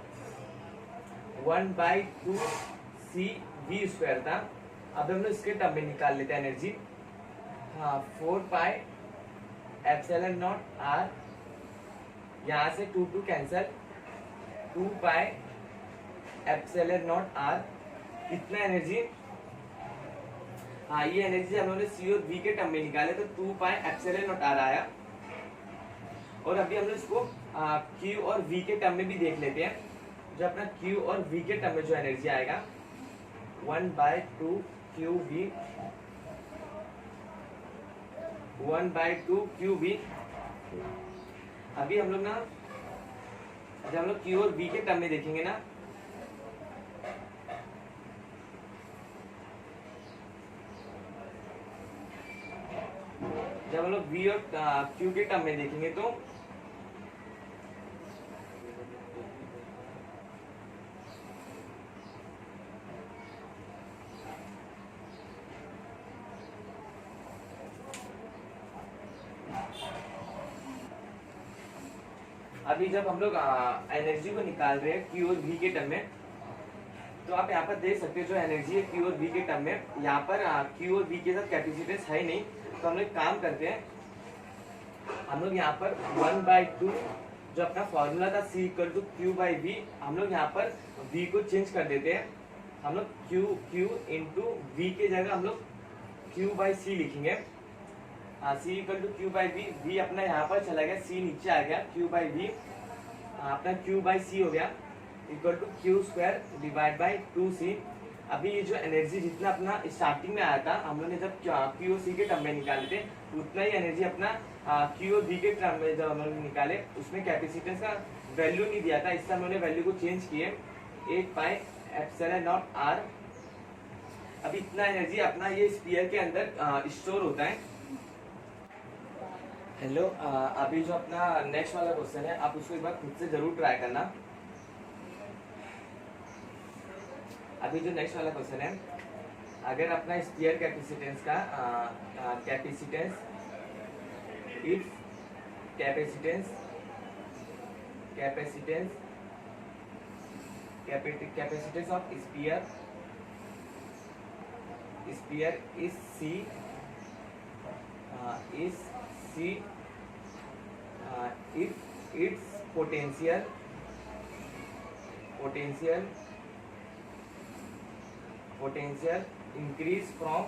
1 बाई 2 CV स्क्वायर था। अब हम लोग इसके टर्म में निकाल लेते हैं energy. 4 pi epsilon nought R, यहाँ से 2 कैंसिल, 2 पाई एप्सिलॉन नॉट R। कितना एनर्जी, ये एनर्जी हम लोगों ने C और V के टर्म में निकाले तो 2 पाई एप्सिलॉन नॉट R आया। और अभी हम लोग इसको Q और V के टर्म में भी देख लेते हैं। जो अपना Q और V के टर्म में जो एनर्जी आएगा 1 बाई 2 QV, 1 बाई 2 QV। अभी हम लोग ना जब हम लोग Q और V के टर्म में देखेंगे ना, जब हम लोग वी और क्यू के टर्म में देखेंगे तो अभी जब हम लोग एनर्जी को निकाल रहे हैं क्यू और वी के टर्म में, तो आप यहाँ पर देख सकते हो जो एनर्जी है क्यू और वी के टर्म में, यहाँ पर क्यू और वी के साथ कैपेसिटेंस है नहीं, तो हम लोग काम करते हैं, हम लोग यहाँ पर 1/2 जो अपना फॉर्मूला था C equal to Q by v, हम लोग यहाँ पर V को चेंज कर देते हैं, हम लोग Q इंटू वी के जगह हम लोग Q बाई C लिखेंगे। C equal to Q by v, v अपना यहाँ पर चला गया, C नीचे आ गया, Q बाई वी अपना Q बाई C हो गया equal to Q square divide by 2C। अभी ये जो एनर्जी जितना अपना स्टार्टिंग में आया था, हम लोग ने जब क्यू और सी के टर्म में निकाले थे, उतना ही एनर्जी अपना क्यू और वी के टर्म में जब हम लोग निकाले, उसमें कैपेसिटेंस का वैल्यू नहीं दिया था, इससे हम लोगों ने वैल्यू को चेंज किए 8πε0 r। अभी इतना एनर्जी अपना ये स्फीयर के अंदर स्टोर होता है। हेलो, अभी जो अपना नेक्स्ट वाला क्वेश्चन है, आप उसको एक बार खुद से जरूर ट्राई करना। अभी जो नेक्स्ट वाला क्वेश्चन है, अगर अपना स्फीयर कैपेसिटेंस का capacitance if capacitance of sphere is C if its potential increase from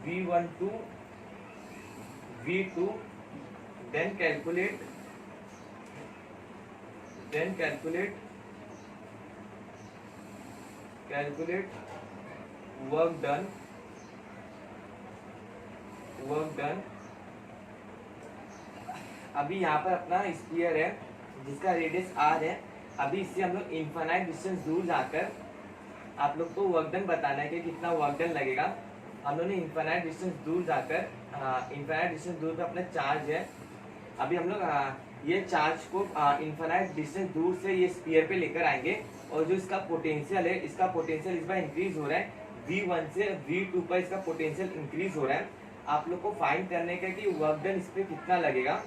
V1 to V2, then calculate work done अभी यहाँ पर अपना स्फीयर है जिसका रेडियस r है। अभी इससे हम लोग इनफाइनाइट डिस्टेंस दूर जाकर आप लोग को वर्क डन बताना है कि कितना वर्क डन लगेगा। हम लोग ने इनफाइनाइट डिस्टेंस दूर जाकर इनफाइनाइट डिस्टेंस दूर पर अपना चार्ज है, अभी हम लोग ये चार्ज को इनफाइनाइट डिस्टेंस दूर से ये स्फीयर पे लेकर आएंगे, और जो इसका पोटेंशियल है, इसका पोटेंशियल इस बार इंक्रीज हो रहा है, V1 से V2 पर इसका पोटेंशियल इंक्रीज हो रहा है। आप लोग को फाइंड करने का कि वर्क डन इस पर कितना लगेगा,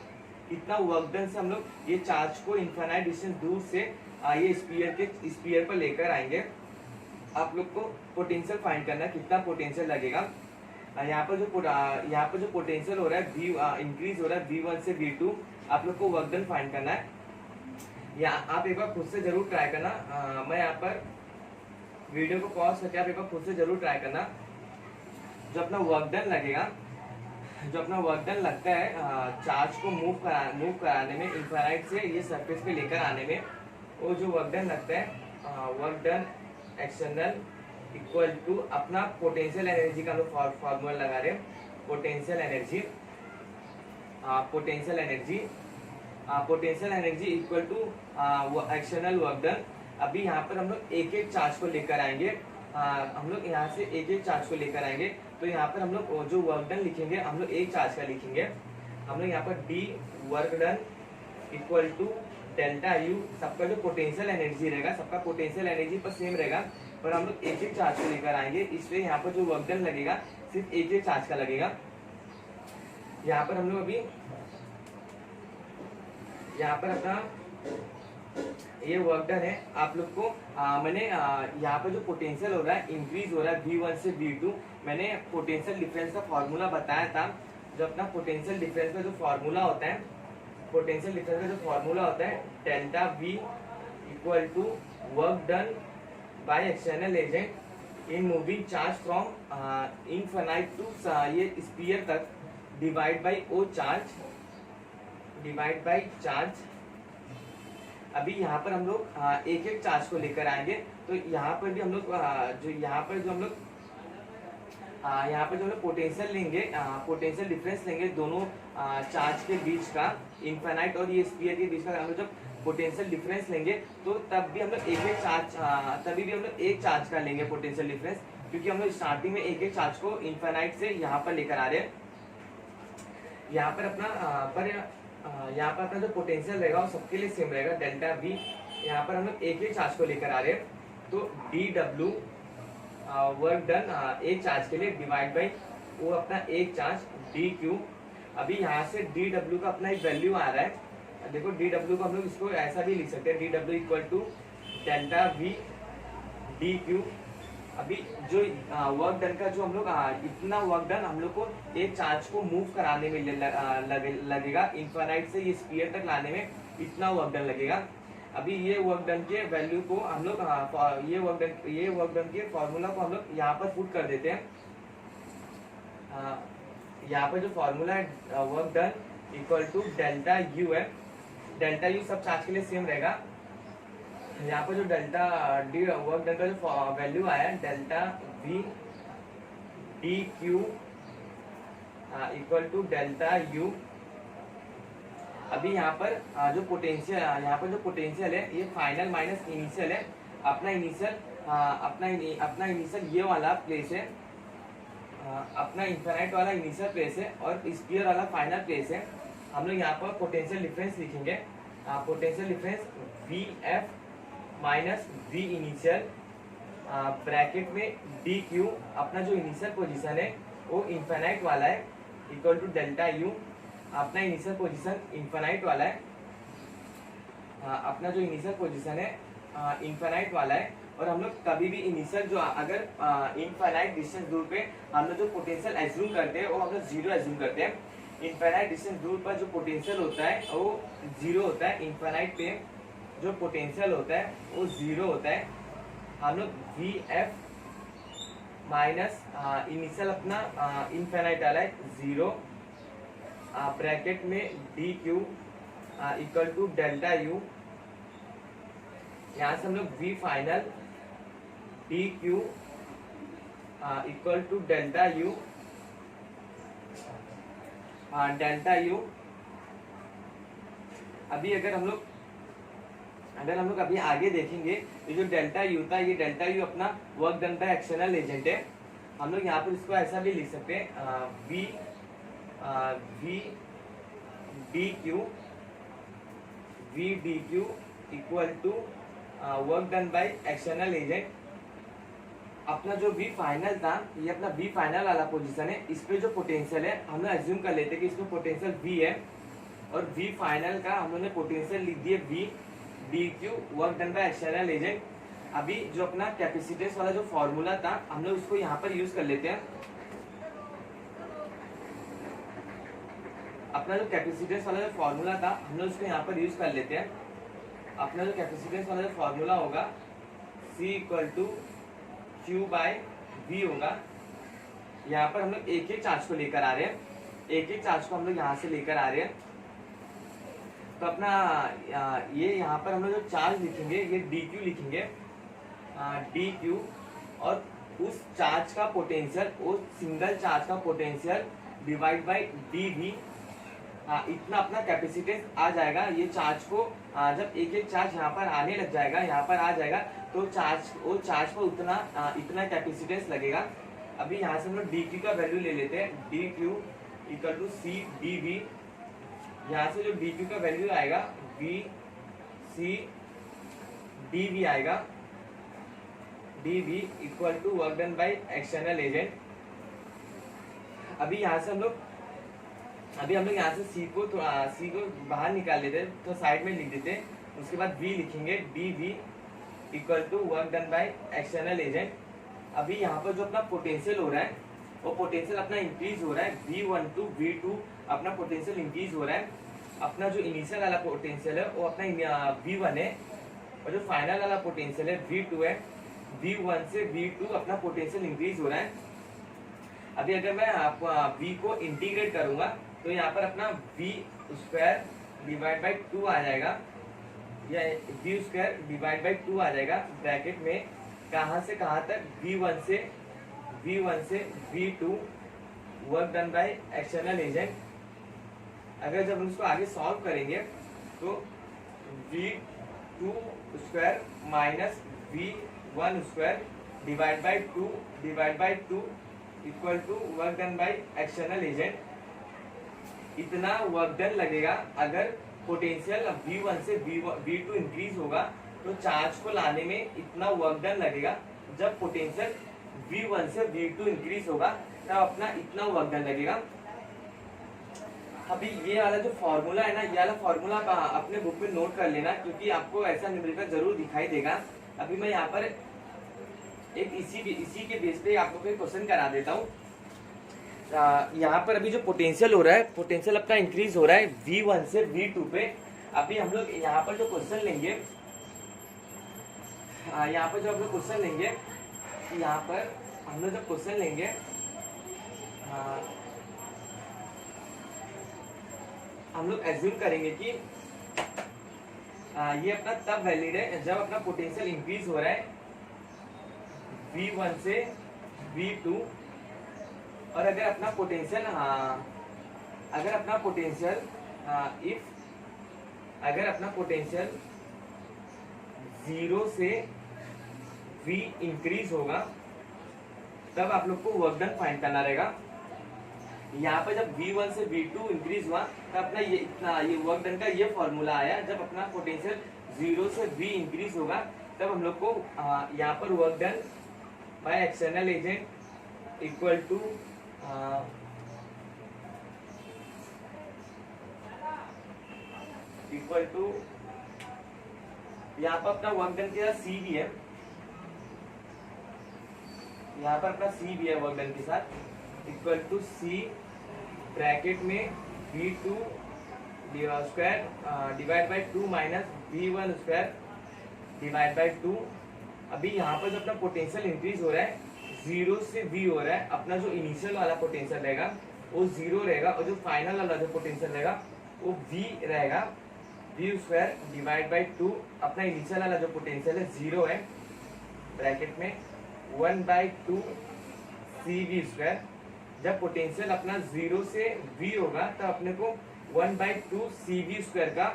कितना वर्क डन से हम लोग ये चार्ज को इनफाइनाइट डिस्टेंस दूर से ये स्फीयर पर लेकर आएंगे। आप लोग को पोटेंशियल फाइंड करना है, कितना पोटेंशियल लगेगा। यहाँ पर जो पोटेंशियल हो रहा है इंक्रीज हो रहा है V1 से V2, आप लोग को वर्क डन फाइंड करना है। या आप एक बार खुद से जरूर ट्राई करना। मैं यहाँ पर वीडियो को पॉज करके आप एक बार खुद से जरूर ट्राई करना। जो अपना वर्क डन लगेगा, जो अपना वर्क डन लगता है चार्ज को मूव कराने में, इनफाइनाइट से ये सरफेस पे लेकर आने में, वो जो वर्क डन लगता है work done external equal to अपना पोटेंशियल एनर्जी का हम लोग फॉर्मूला लगा रहे हैं, potential energy equal to external work done. अभी यहाँ पर हम लोग एक एक चार्ज को लेकर आएंगे, हम लोग यहाँ से एक एक चार्ज को लेकर आएंगे, तो यहाँ पर हम लोग जो वर्क डन लिखेंगे हम लोग एक चार्ज का लिखेंगे। हम लोग यहाँ पर D work done equal to delta U, सबका जो पोटेंशियल एनर्जी रहेगा, सबका पोटेंशियल एनर्जी पर सेम रहेगा, पर हम लोग एक एक चार्ज को लेकर आएंगे, इसलिए यहाँ पर जो वर्क डन लगेगा सिर्फ एक एक चार्ज का लगेगा। यहाँ पर हम लोग अभी यहाँ पर अपना ये वर्क डन है। आप लोग को मैंने यहाँ पर जो पोटेंशियल हो रहा है इंक्रीज हो रहा है V1 से V2, मैंने पोटेंशियल डिफरेंस का फॉर्मूला बताया था। जो अपना पोटेंशियल डिफरेंस का जो फॉर्मूला होता है, delta V equal to work done by external agent in moving charge from infinite to ये स्फीयर तक डिवाइड बाय O चार्ज। अभी यहाँ पर हम लोग एक एक चार्ज को लेकर आएंगे, तो यहाँ पर भी हम लोग यहाँ पर जो हम लोग पोटेंशियल लेंगे, पोटेंशियल डिफरेंस लेंगे दोनों चार्ज के बीच का, इनफाइनाइट और ये स्फीयर के बीच का। हम लोग जब पोटेंशियल डिफरेंस लेंगे तो तब भी हम लोग एक चार्ज का लेंगे पोटेंशियल डिफरेंस, क्योंकि हम लोग स्टार्टिंग में एक एक चार्ज को इनफाइनाइट से यहाँ पर लेकर आ रहे हैं। यहाँ पर अपना यहाँ पर अपना जो पोटेंशियल रहेगा वो सबके लिए सेम रहेगा, डेल्टा वी। यहाँ पर हम लोग एक एक चार्ज को लेकर आ रहे हैं, तो डी डब्ल्यू वर्क डन एक चार्ज के लिए डिवाइड बाई वो अपना एक चार्ज डी क्यू। अभी यहाँ से डी डब्ल्यू का अपना एक वैल्यू आ रहा है, देखो डी डब्ल्यू को हम लोग इसको ऐसा भी लिख सकते हैं, डी डब्ल्यू equal to delta v d q. अभी जो वर्क डन का जो हम लोग इतना वर्क डन हम लोग को एक चार्ज को मूव कराने में लगेगा, इनफाइनाइट से ये स्फीयर तक लाने में इतना वर्क डन लगेगा। अभी ये वर्क डन के वैल्यू को हम लोग ये वर्क डन के फॉर्मूला को हम लोग यहाँ पर पुट कर देते हैं। यहाँ पर जो फॉर्मूला है work done equal to delta u है, डेल्टा यू सब चार्ज के लिए सेम रहेगा। यहाँ पर जो डेल्टा डी वर्क डन का जो वैल्यू आया है delta v d q equal to delta u. अभी यहाँ पर जो पोटेंशियल है ये फाइनल माइनस इनिशियल है। अपना इनिशियल ये वाला प्लेस है, अपना इनफाइनाइट वाला इनिशियल प्लेस है और स्फीयर वाला फाइनल प्लेस है। हम लोग यहाँ पर पोटेंशियल डिफरेंस लिखेंगे, potential difference v f minus v initial bracket में डी क्यू। अपना जो इनिशियल पोजीशन है वो इनफाइनाइट वाला है इक्वल टू डेल्टा यू। अपना इनिशियल पोजीशन इनफाइनाइट वाला है, अपना जो इनिशियल पोजीशन है इनफाइनाइट वाला है। और हम लोग कभी भी इनिशियल जो अगर इनफाइनाइट डिस्टेंस दूर पे हम लोग जो पोटेंशियल एज्यूम करते हैं वो हम लोग जीरो एज्यूम करते हैं। इनफाइनाइट डिस्टेंस दूर पर जो पोटेंशियल होता है वो जीरो होता है, इनफाइनाइट पे जो पोटेंशियल होता है वो जीरो होता है। हम लोग वी एफ माइनस इनिशियल अपना इनफाइनाइट वाला है जीरो ब्रैकेट में d q equal to delta u. यहाँ से हम लोग v final d q equal to delta u, delta u. अभी अगर हम लोग अभी आगे देखेंगे ये जो डेल्टा यू था, ये डेल्टा यू अपना work done by external agent है। हम लोग यहाँ पर इसको ऐसा भी लिख सकते हैं v d q equal to work done by external agent. अपना जो वी फाइनल था ये अपना वी फाइनल वाला पोजीशन है, इस पे जो पोटेंशियल है हम लोग एज्यूम कर लेते हैं कि इसमें पोटेंशियल वी है और वी फाइनल का हम लोग ने पोटेंशियल लिख दिए v d q work done by external agent. अभी जो अपना कैपेसिटेंस वाला जो फॉर्मूला था हम लोग उसको यहाँ पर यूज कर लेते हैं। अपना जो कैपेसिटेंस वाला जो फॉर्मूला था हम लोग उसको यहाँ पर यूज कर लेते हैं। अपना जो कैपेसिटेंस वाला जो फॉर्मूला होगा C equal to q by v होगा। यहाँ पर हम लोग एक एक चार्ज को लेकर आ रहे हैं, एक एक चार्ज को हम लोग यहाँ से लेकर आ रहे हैं। तो अपना ये यहाँ पर हम लोग जो चार्ज लिखेंगे ये डी क्यू लिखेंगे, डी क्यू। और उस चार्ज का पोटेंशियल, उस सिंगल चार्ज का potential divide by d v, इतना अपना कैपेसिटेंस आ जाएगा। ये चार्ज को जब एक एक चार्ज यहाँ पर आने लग जाएगा, यहाँ पर आ जाएगा तो वो चार्ज पर इतना कैपेसिटेंस लगेगा। अभी यहाँ से हम लोग डी क्यू का वैल्यू ले लेते हैं, d q equal to c d v. यहाँ से जो डी क्यू का वैल्यू आएगा वी सी डी वी आएगा, d v equal to work done by external agent. अभी यहाँ से हम लोग यहाँ से सी को बाहर निकाल लेते हैं, तो साइड में लिख देते हैं। उसके बाद वी लिखेंगे, d v equal to work done by external agent. अभी यहाँ पर जो अपना पोटेंशियल हो रहा है वो पोटेंशियल अपना इंक्रीज हो रहा है, V1 टू V2 अपना पोटेंशियल इंक्रीज हो रहा है। अपना जो इनिशियल वाला पोटेंशियल है वो अपना V1 है और जो फाइनल वाला पोटेंशियल है V2 है। V1 से V2 अपना पोटेंशियल इंक्रीज हो रहा है। अभी अगर मैं V को इंटीग्रेट करूंगा तो यहाँ पर अपना V स्क्वायर डिवाइड बाई 2 आ जाएगा, या V स्क्वायर डिवाइड बाई 2 आ जाएगा ब्रैकेट में कहाँ से कहाँ तक, V1 से V2 work done by external agent. अगर जब हम इसको आगे सॉल्व करेंगे तो V2 square minus V1 square divide by two equal to work done by external agent. इतना वर्क डन लगेगा अगर पोटेंशियल V1 से V2 इंक्रीज होगा तो चार्ज को लाने में इतना वर्क डन लगेगा। जब पोटेंशियल V1 से V2 इंक्रीज होगा तब अपना इतना वर्क डन लगेगा। अभी ये वाला जो फॉर्मूला है ना, ये वाला फॉर्मूला अपने बुक में नोट कर लेना, क्योंकि आपको ऐसा न्यूमेरिकल जरूर दिखाई देगा। अभी मैं यहाँ पर एक इसी के बेस पे आप लोग को क्वेश्चन करा देता हूँ। यहाँ पर अभी जो पोटेंशियल हो रहा है, पोटेंशियल अपना इंक्रीज हो रहा है V1 से V2 पे। अभी हम लोग यहाँ पर जो क्वेश्चन लेंगे, यहाँ पर जो हम लोग क्वेश्चन लेंगे, यहाँ पर हम लोग जब क्वेश्चन लेंगे, हम लोग एज्यूम करेंगे कि ये अपना तब वैलिड है जब अपना पोटेंशियल इंक्रीज हो रहा है V1 से V2, और अगर अपना पोटेंशियल अगर अपना पोटेंशियल 0 से V इंक्रीज होगा तब आप लोग को वर्क डन फाइंड करना रहेगा। यहाँ पर जब V1 से V2 इंक्रीज हुआ तब अपना ये वर्क डन का ये फॉर्मूला आया। जब अपना पोटेंशियल 0 से V इंक्रीज होगा तब हम लोग को यहाँ पर work done by external agent equal to यहाँ पर अपना वर्क डन के साथ C भी है, यहाँ पर अपना C भी है वर्क डन के साथ, इक्वल टू C ब्रैकेट में V2 square divide by 2 minus V1 square divide by 2। अभी यहाँ पर जो अपना पोटेंशियल इंक्रीज हो रहा है 0 से V हो रहा है, अपना जो इनिशियल वाला पोटेंशियल रहेगा वो 0 रहेगा, और जो फाइनल वाला जो पोटेंशियल रहेगा वो V रहेगा, V स्क्वायर डिवाइड बाई 2। अपना इनिशियल वाला जो पोटेंशियल है 0 है, ब्रैकेट में 1/2 CV स्क्वायर। जब पोटेंशियल अपना 0 से V होगा तब अपने को 1/2 CV स्क्वायर का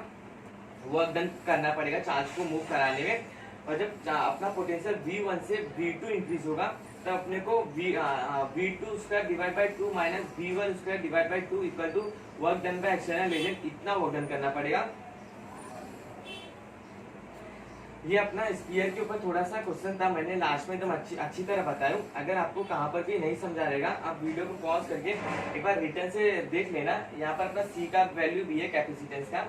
वर्क डन करना पड़ेगा चार्ज को मूव कराने में। और जब अपना पोटेंशियल V1 से V2 इंक्रीज होगा तब अपने को V2 square divide by 2 minus V1 square divide by 2 equal to work done by external agent, इतना वर्क डन करना पड़ेगा। ये अपना स्फीयर के ऊपर थोड़ा सा क्वेश्चन था, मैंने लास्ट में एकदम अच्छी तरह बताया। अगर आपको कहाँ पर भी नहीं समझा रहेगा आप वीडियो को पॉज करके एक बार रिटर्न से देख लेना। यहाँ पर अपना C का वैल्यू भी है कैपेसिटेंस का।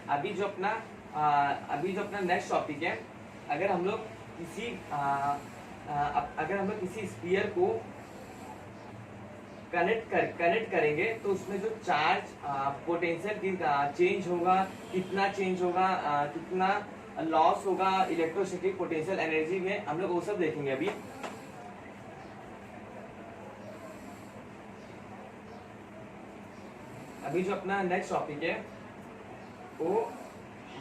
अभी जो अपना नेक्स्ट टॉपिक है, अगर हम लोग किसी स्फीयर को कनेक्ट करेंगे तो उसमें जो चार्ज पोटेंशियल चेंज होगा, कितना चेंज होगा, कितना लॉस होगा, इलेक्ट्रोस्टैटिक पोटेंशियल एनर्जी में हम लोग वो सब देखेंगे। अभी जो अपना नेक्स्ट टॉपिक है वो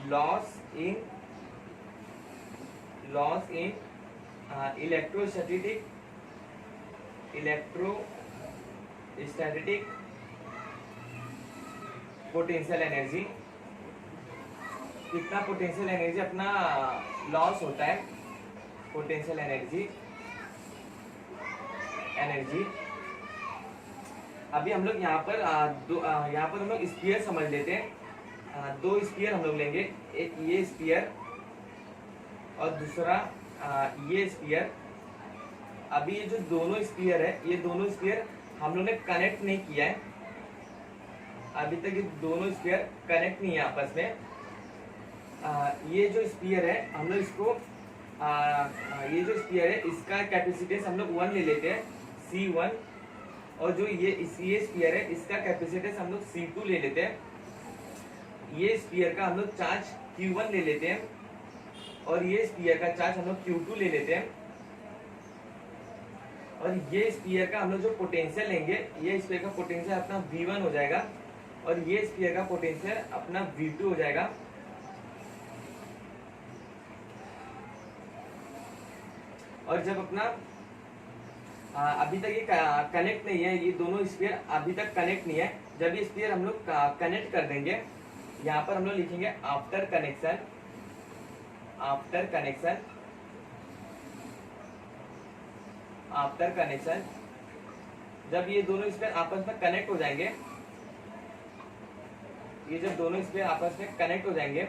loss in electrostatic potential energy. कितना पोटेंशियल एनर्जी अपना लॉस होता है, पोटेंशियल एनर्जी। अभी हम लोग यहाँ पर हम लोग स्फीयर समझ लेते हैं। दो स्फीयर हम लोग लेंगे, एक ये स्फीयर और दूसरा ये स्फीयर। अभी ये जो दोनों स्फीयर है, ये दोनों स्फीयर हम लोग ने कनेक्ट नहीं किया है अभी तक, ये दोनों स्फीयर कनेक्ट नहीं है आपस में। ये जो स्फीयर है हम लोग इसको ये जो स्फीयर है इसका कैपेसिटेंस हम लोग 1 ले लेते हैं, C1, और जो ये स्फीयर है इसका कैपेसिटेंस हम लोग C2 ले लेते हैं। ये स्फीयर का हम लोग चार्ज Q1 ले लेते हैं और ये स्फीयर का चार्ज हम लोग Q2 ले लेते हैं। और ये स्फीयर का हम लोग जो पोटेंशियल लेंगे, ये स्फीयर का पोटेंशियल अपना V1 हो जाएगा और ये स्फीयर का पोटेंशियल अपना V2 हो जाएगा। और जब अपना अभी तक ये कनेक्ट नहीं है, ये दोनों स्फीयर अभी तक कनेक्ट नहीं है। जब ये स्फीयर हम लोग कनेक्ट कर देंगे, यहाँ पर हम लोग लिखेंगे आफ्टर कनेक्शन, आफ्टर कनेक्शन, जब ये दोनों स्पेयर आपस में कनेक्ट हो जाएंगे, ये जब दोनों स्पेयर आपस में कनेक्ट हो जाएंगे,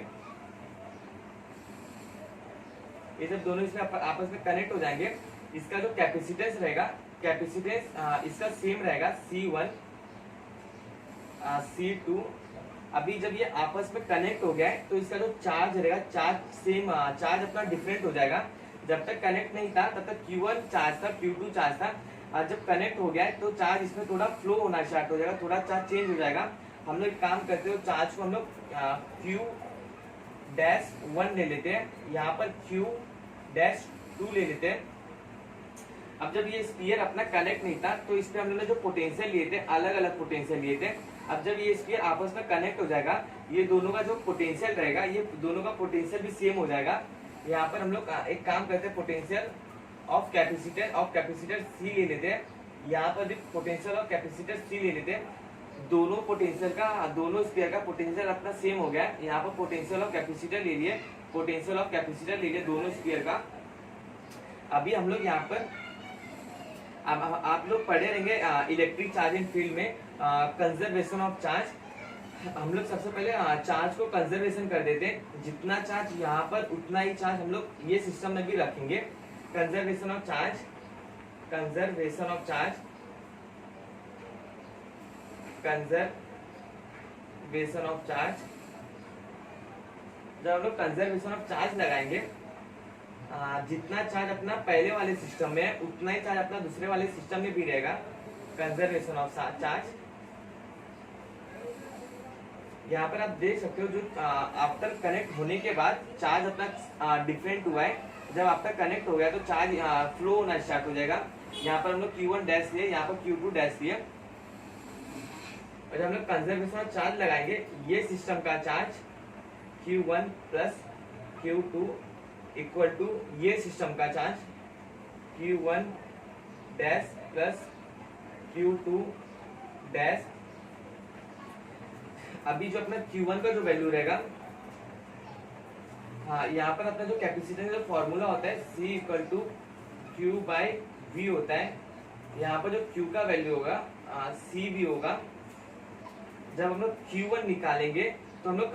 ये जब दोनों स्पेयर आपस में कनेक्ट हो जाएंगे, इसका जो कैपेसिटेंस रहेगा, कैपेसिटेंस इसका सेम रहेगा C1 C2। अभी जब ये आपस में कनेक्ट हो गया है तो इसका जो चार्ज रहेगा, चार्ज सेम, चार्ज अपना डिफरेंट हो जाएगा। जब तक कनेक्ट नहीं था तब तक Q1 चार्ज था, Q2 चार्ज था। जब कनेक्ट हो गया है तो चार्ज इसमें थोड़ा फ्लो होना स्टार्ट हो जाएगा, थोड़ा चार्ज चेंज हो जाएगा। हम लोग काम करते हो, चार्ज को हम लोग Q-1 ले लेते हैं, यहाँ पर Q-2 ले लेते हैं। अब जब ये स्फीयर अपना कनेक्ट नहीं था तो इस पे हम लोगों ने जो पोटेंशियल लिए थे, अलग अलग पोटेंशियल लिए थे। अब जब ये स्फीयर आपस में कनेक्ट हो जाएगा, ये दोनों का जो पोटेंशियल रहेगा, ये दोनों का पोटेंशियल भी सेम हो जाएगा। यहाँ पर हम लोग एक काम करते हैं, पोटेंशियल ऑफ कैपेसिटर C ले लेते हैं। यहाँ पर भी पोटेंशियल ऑफ कैपेसिटर C ले लेते हैं। दोनों पोटेंशियल का, दोनों स्फीयर का पोटेंशियल अपना सेम हो गया है। यहाँ पर पोटेंशियल ऑफ कैपेसिटर ले लिए, पोटेंशियल ऑफ कैपेसिटर ले लिए दोनों स्फीयर का। अभी हम लोग यहाँ पर, अब आप लोग पढ़े रहेंगे इलेक्ट्रिक चार्जिंग फील्ड में कंजर्वेशन ऑफ चार्ज। हम लोग सबसे पहले चार्ज को कंजर्वेशन कर देते हैं, जितना चार्ज यहाँ पर उतना ही चार्ज हम लोग ये सिस्टम में भी रखेंगे। Conservation of charge, conservation of charge, conservation of charge. जब हम लोग कंजर्वेशन ऑफ चार्ज लगाएंगे, जितना चार्ज अपना पहले वाले सिस्टम में है उतना ही चार्ज अपना दूसरे वाले सिस्टम में भी रहेगा। कंजर्वेशन ऑफ चार्ज, यहाँ पर आप देख सकते हो, जो आफ्टर कनेक्ट होने के बाद चार्ज अपना डिफरेंट हुआ है। जब आफ्टर कनेक्ट हो गया तो चार्ज फ्लो होना स्टार्ट हो जाएगा। यहाँ पर हम लोग Q1 डैश लिए, यहाँ पर Q2 डैश लिए। और जब हम लोग कंजर्वेशन ऑफ चार्ज लगाएंगे, ये सिस्टम का charge Q1 plus Q2 equal to ये सिस्टम का charge Q1 dash plus Q2 dash. अभी जो अपना Q1 का जो वैल्यू रहेगा, हाँ यहाँ पर अपना जो कैपेसिटेंस का फॉर्मूला होता है C equal to Q by V होता है। यहाँ पर जो Q का वैल्यू होगा CV होगा। जब हम लोग Q1 निकालेंगे तो हम लोग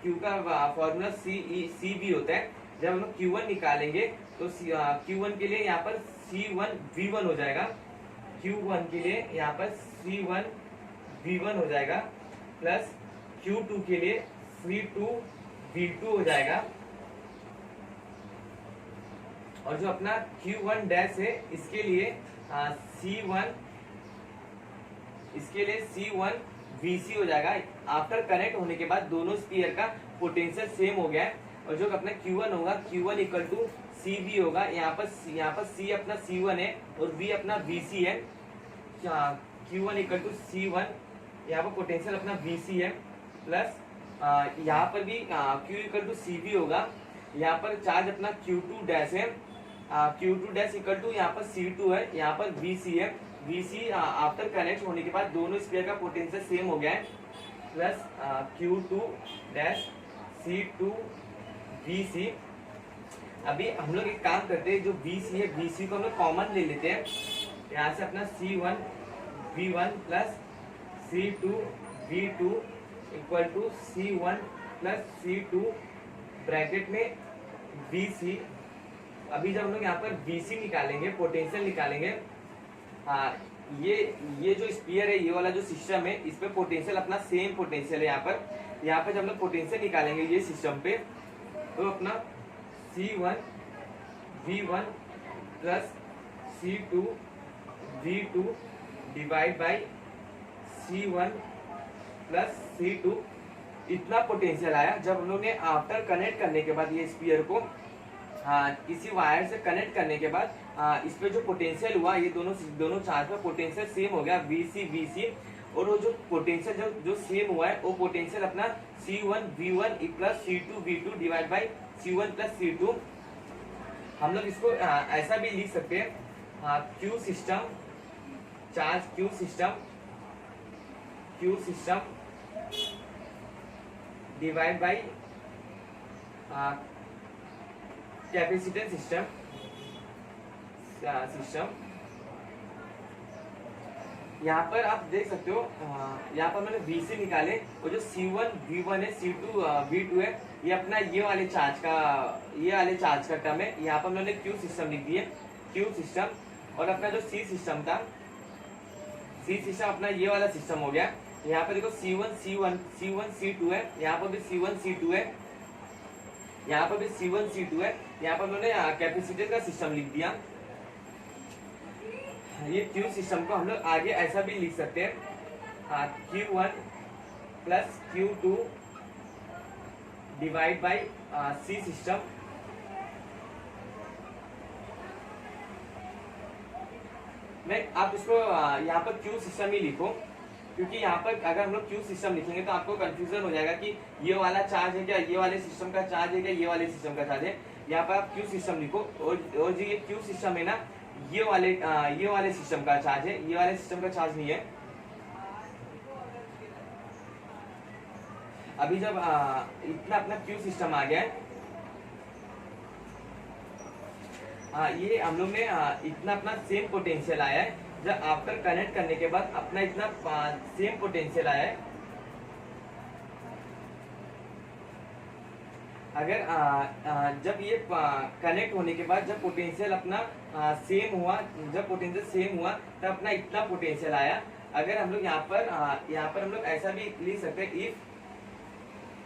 Q का फॉर्मूला CV होता है। जब हम लोग Q1 निकालेंगे तो Q1 के लिए यहाँ पर C1 V1 हो जाएगा, Q1 के लिए यहाँ पर C1 V1 हो जाएगा, प्लस Q2 के लिए C2 V2 हो जाएगा। और जो अपना Q1 डैश है, इसके लिए C1, इसके लिए C1 VC हो जाएगा। आफ्टर कनेक्ट होने के बाद दोनों स्पीयर का पोटेंशियल सेम हो गया है। और जो अपना Q1 होगा, Q1 इक्वल टू CV होगा। यहाँ पर C अपना C1 है और V अपना VC है। Q1 इक्वल टू C1, यहाँ पर पोटेंशियल अपना VC है, प्लस यहाँ पर भी Q इक्वल टू CV होगा। यहाँ पर चार्ज अपना Q2 डैश है, Q2 डैश इक्वल टू यहाँ पर C2 है, यहाँ पर VC है। VC आफ्टर कनेक्ट होने के बाद दोनों स्पीयर का पोटेंशियल सेम हो गया है, plus Q2 dash C2 VC। अभी हम लोग एक काम करते हैं, जो VC है, VC को हम लोग कॉमन ले लेते हैं। यहाँ से अपना C1 V1 plus C2 V2 equal to C1 plus C2 bracket में VC। अभी जब हम लोग यहाँ पर VC निकालेंगे, पोटेंशियल निकालेंगे, ये जो स्पीयर है, ये वाला जो सिस्टम है, इस पे पोटेंशियल अपना सेम पोटेंशियल है। यहाँ पे जब हम लोग पोटेंशियल निकालेंगे ये सिस्टम पे, तो अपना C1 V1 plus C2 V2 divide by C1 plus C2, इतना पोटेंशियल आया। जब हम लोग ने आफ्टर कनेक्ट करने के बाद ये स्पीयर को किसी वायर से कनेक्ट करने के बाद इस पे जो पोटेंशियल हुआ, ये दोनों चार्ज पे पोटेंशियल सेम हो गया, VC। और वो जो पोटेंशियल जो सेम हुआ है, वो पोटेंशियल अपना C1 V1 plus C2 V2 divide by C1 plus C2। हम लोग इसको ऐसा भी लिख सकते हैं, Q system charge, Q system divide by capacitance system, system. यहाँ पर आप देख सकते हो, यहाँ पर मैंने VC निकाले और जो C1 V1 है, C2 V2 है, ये अपना ये वाले चार्ज का टर्म है। यहाँ पर मैंने Q सिस्टम लिख दिए, Q सिस्टम। और अपना जो C सिस्टम था, C सिस्टम अपना ये वाला सिस्टम हो गया। यहाँ पर देखो C1 C2 है, यहाँ पर भी C1 C2 है, यहाँ पर भी C1 C2 है। यहाँ पर मैंने कैपेसिटर का सिस्टम लिख दिया। ये Q सिस्टम को हम लोग आगे ऐसा भी लिख सकते हैं, Q1 plus Q2 divide by C system. मैं आप इसको यहाँ पर Q सिस्टम ही लिखो, क्योंकि यहाँ पर अगर हम लोग Q सिस्टम लिखेंगे तो आपको कंफ्यूजन हो जाएगा कि ये वाला चार्ज है क्या, ये वाले सिस्टम का चार्ज है क्या, ये वाले सिस्टम का चार्ज है। यहाँ पर आप Q सिस्टम लिखो। और जो ये Q सिस्टम है ना, ये वाले सिस्टम का चार्ज है, ये वाले सिस्टम का चार्ज नहीं है। अभी जब इतना अपना Q सिस्टम आ गया है, ये हम लोग ने इतना अपना सेम पोटेंशियल आया है। जब आफ्टर कनेक्ट करने के बाद अपना इतना सेम पोटेंशियल आया है। अगर जब ये कनेक्ट होने के बाद जब पोटेंशियल अपना सेम हुआ, जब पोटेंशियल सेम हुआ तब अपना इतना पोटेंशियल आया। अगर हम लोग यहाँ पर हम लोग ऐसा भी लिख सकते हैं, इफ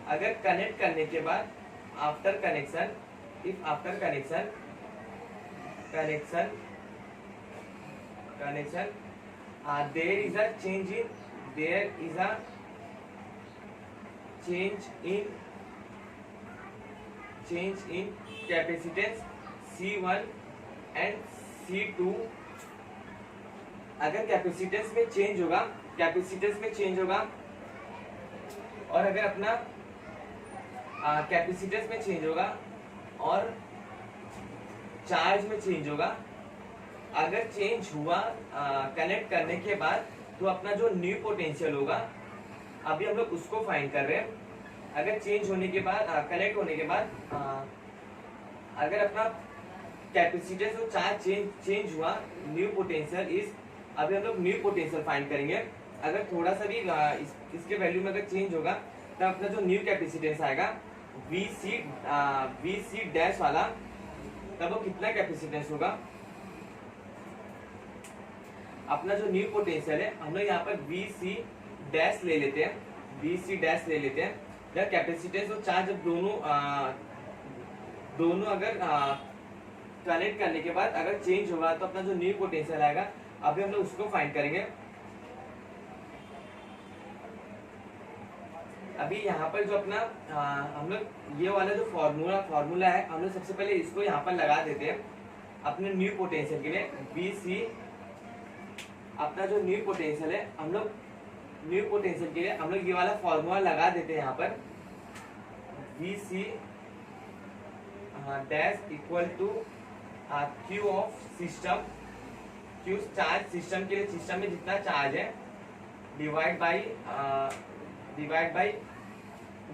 अगर कनेक्ट करने के बाद after connection, if after connection there is a change in capacitance C1 and C2। अगर कैपेसिटेंस में चेंज होगा और अगर अपना कैपेसिटेंस में चेंज होगा और चार्ज में चेंज होगा। अगर चेंज हुआ कनेक्ट करने के बाद तो अपना जो न्यू पोटेंशियल होगा, अभी हम लोग उसको फाइंड कर रहे हैं। अगर चेंज होने के बाद कनेक्ट होने के बाद अगर अपना कैपेसिटेंस और चार्ज चेंज हुआ, न्यू पोटेंशियल इज, अभी हम लोग न्यू पोटेंशियल फाइंड करेंगे। अगर थोड़ा सा भी इसके वैल्यू में अगर चेंज होगा तब अपना जो न्यू कैपेसिटेंस आएगा VC डैश वाला, तब वो कितना कैपेसिटेंस होगा। अपना जो न्यू पोटेंशियल है हम लोग यहाँ पर VC डैश ले लेते हैं। जब कैपेसिटेंस और चार्ज जब दोनों अगर कनेक्ट करने के बाद अगर चेंज होगा तो अपना जो न्यू पोटेंशियल आएगा, अभी हम लोग उसको फाइंड करेंगे। अभी यहाँ पर जो अपना हम लोग ये वाला जो फॉर्मूला है, हम लोग सबसे पहले इसको यहाँ पर लगा देते हैं अपने न्यू पोटेंशियल के लिए। VC अपना जो न्यू पोटेंशियल है, हम लोग न्यू पोटेंशियल के लिए हम लोग ये वाला फॉर्मूला लगा देते हैं यहाँ पर। VC dash equal to Q of system, Q charge system के लिए, सिस्टम में जितना चार्ज है डिवाइड बाई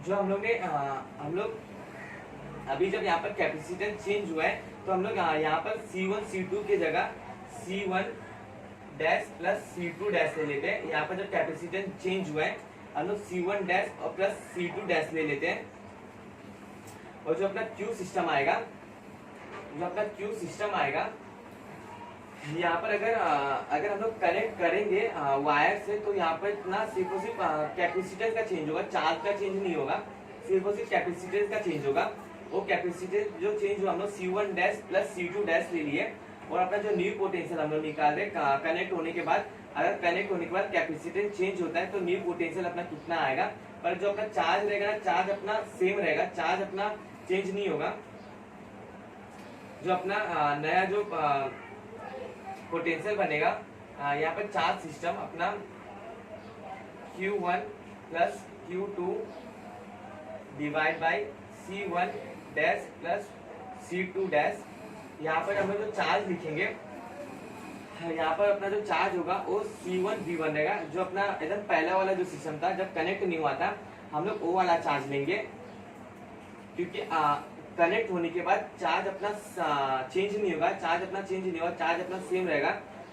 जो हम लोग अभी जब यहाँ पर कैपेसिटेंस चेंज हुआ है तो हम लोग यहाँ पर C1 C2 की जगह C1 dash plus C2 dash ले लेते हैं। यहाँ पर जब कैपेसिटेंस चेंज हुआ है हम लोग C1 डैश और प्लस C2 डैश ले लेते हैं। और जो अपना Q सिस्टम आएगा, यहाँ पर अगर हम लोग कनेक्ट करेंगे वायर से तो यहाँ पर इतना सिर्फ और सिर्फ कैपेसिटेंस का चेंज होगा, चार्ज का चेंज नहीं होगा, सिर्फ और सिर्फ कैपेसिटेंस का चेंज होगा। वो कैपेसिटेंस जो चेंज हुआ हम लोग C1 dash plus C2 dash ले लिए। और अपना जो न्यू पोटेंशियल हम लोग निकाल रहे कनेक्ट होने के बाद, अगर कनेक्ट होने के बाद कैपेसिटेंस चेंज होता है तो न्यू पोटेंशियल अपना कितना आएगा। पर जो अपना चार्ज रहेगा ना, चार्ज अपना सेम रहेगा, चार्ज अपना चेंज नहीं होगा। जो अपना नया जो पोटेंशियल बनेगा यहाँ पर चार्ज सिस्टम अपना Q1 plus Q2 divide by C1 dash plus C2 dash. यहाँ पर हम लोग जो चार्ज लिखेंगे, यहाँ पर अपना जो चार्ज होगा वो C1 V1 रहेगा। जो अपना एकदम पहला वाला जो सिस्टम था जब कनेक्ट नहीं हुआ था, हम लोग वो वाला चार्ज लेंगे, क्योंकि कनेक्ट होने के बाद चार्ज अपना चेंज नहीं होगा, चार्ज अपना चेंज नहीं होगा, चार्ज अपना सेम रहेगा।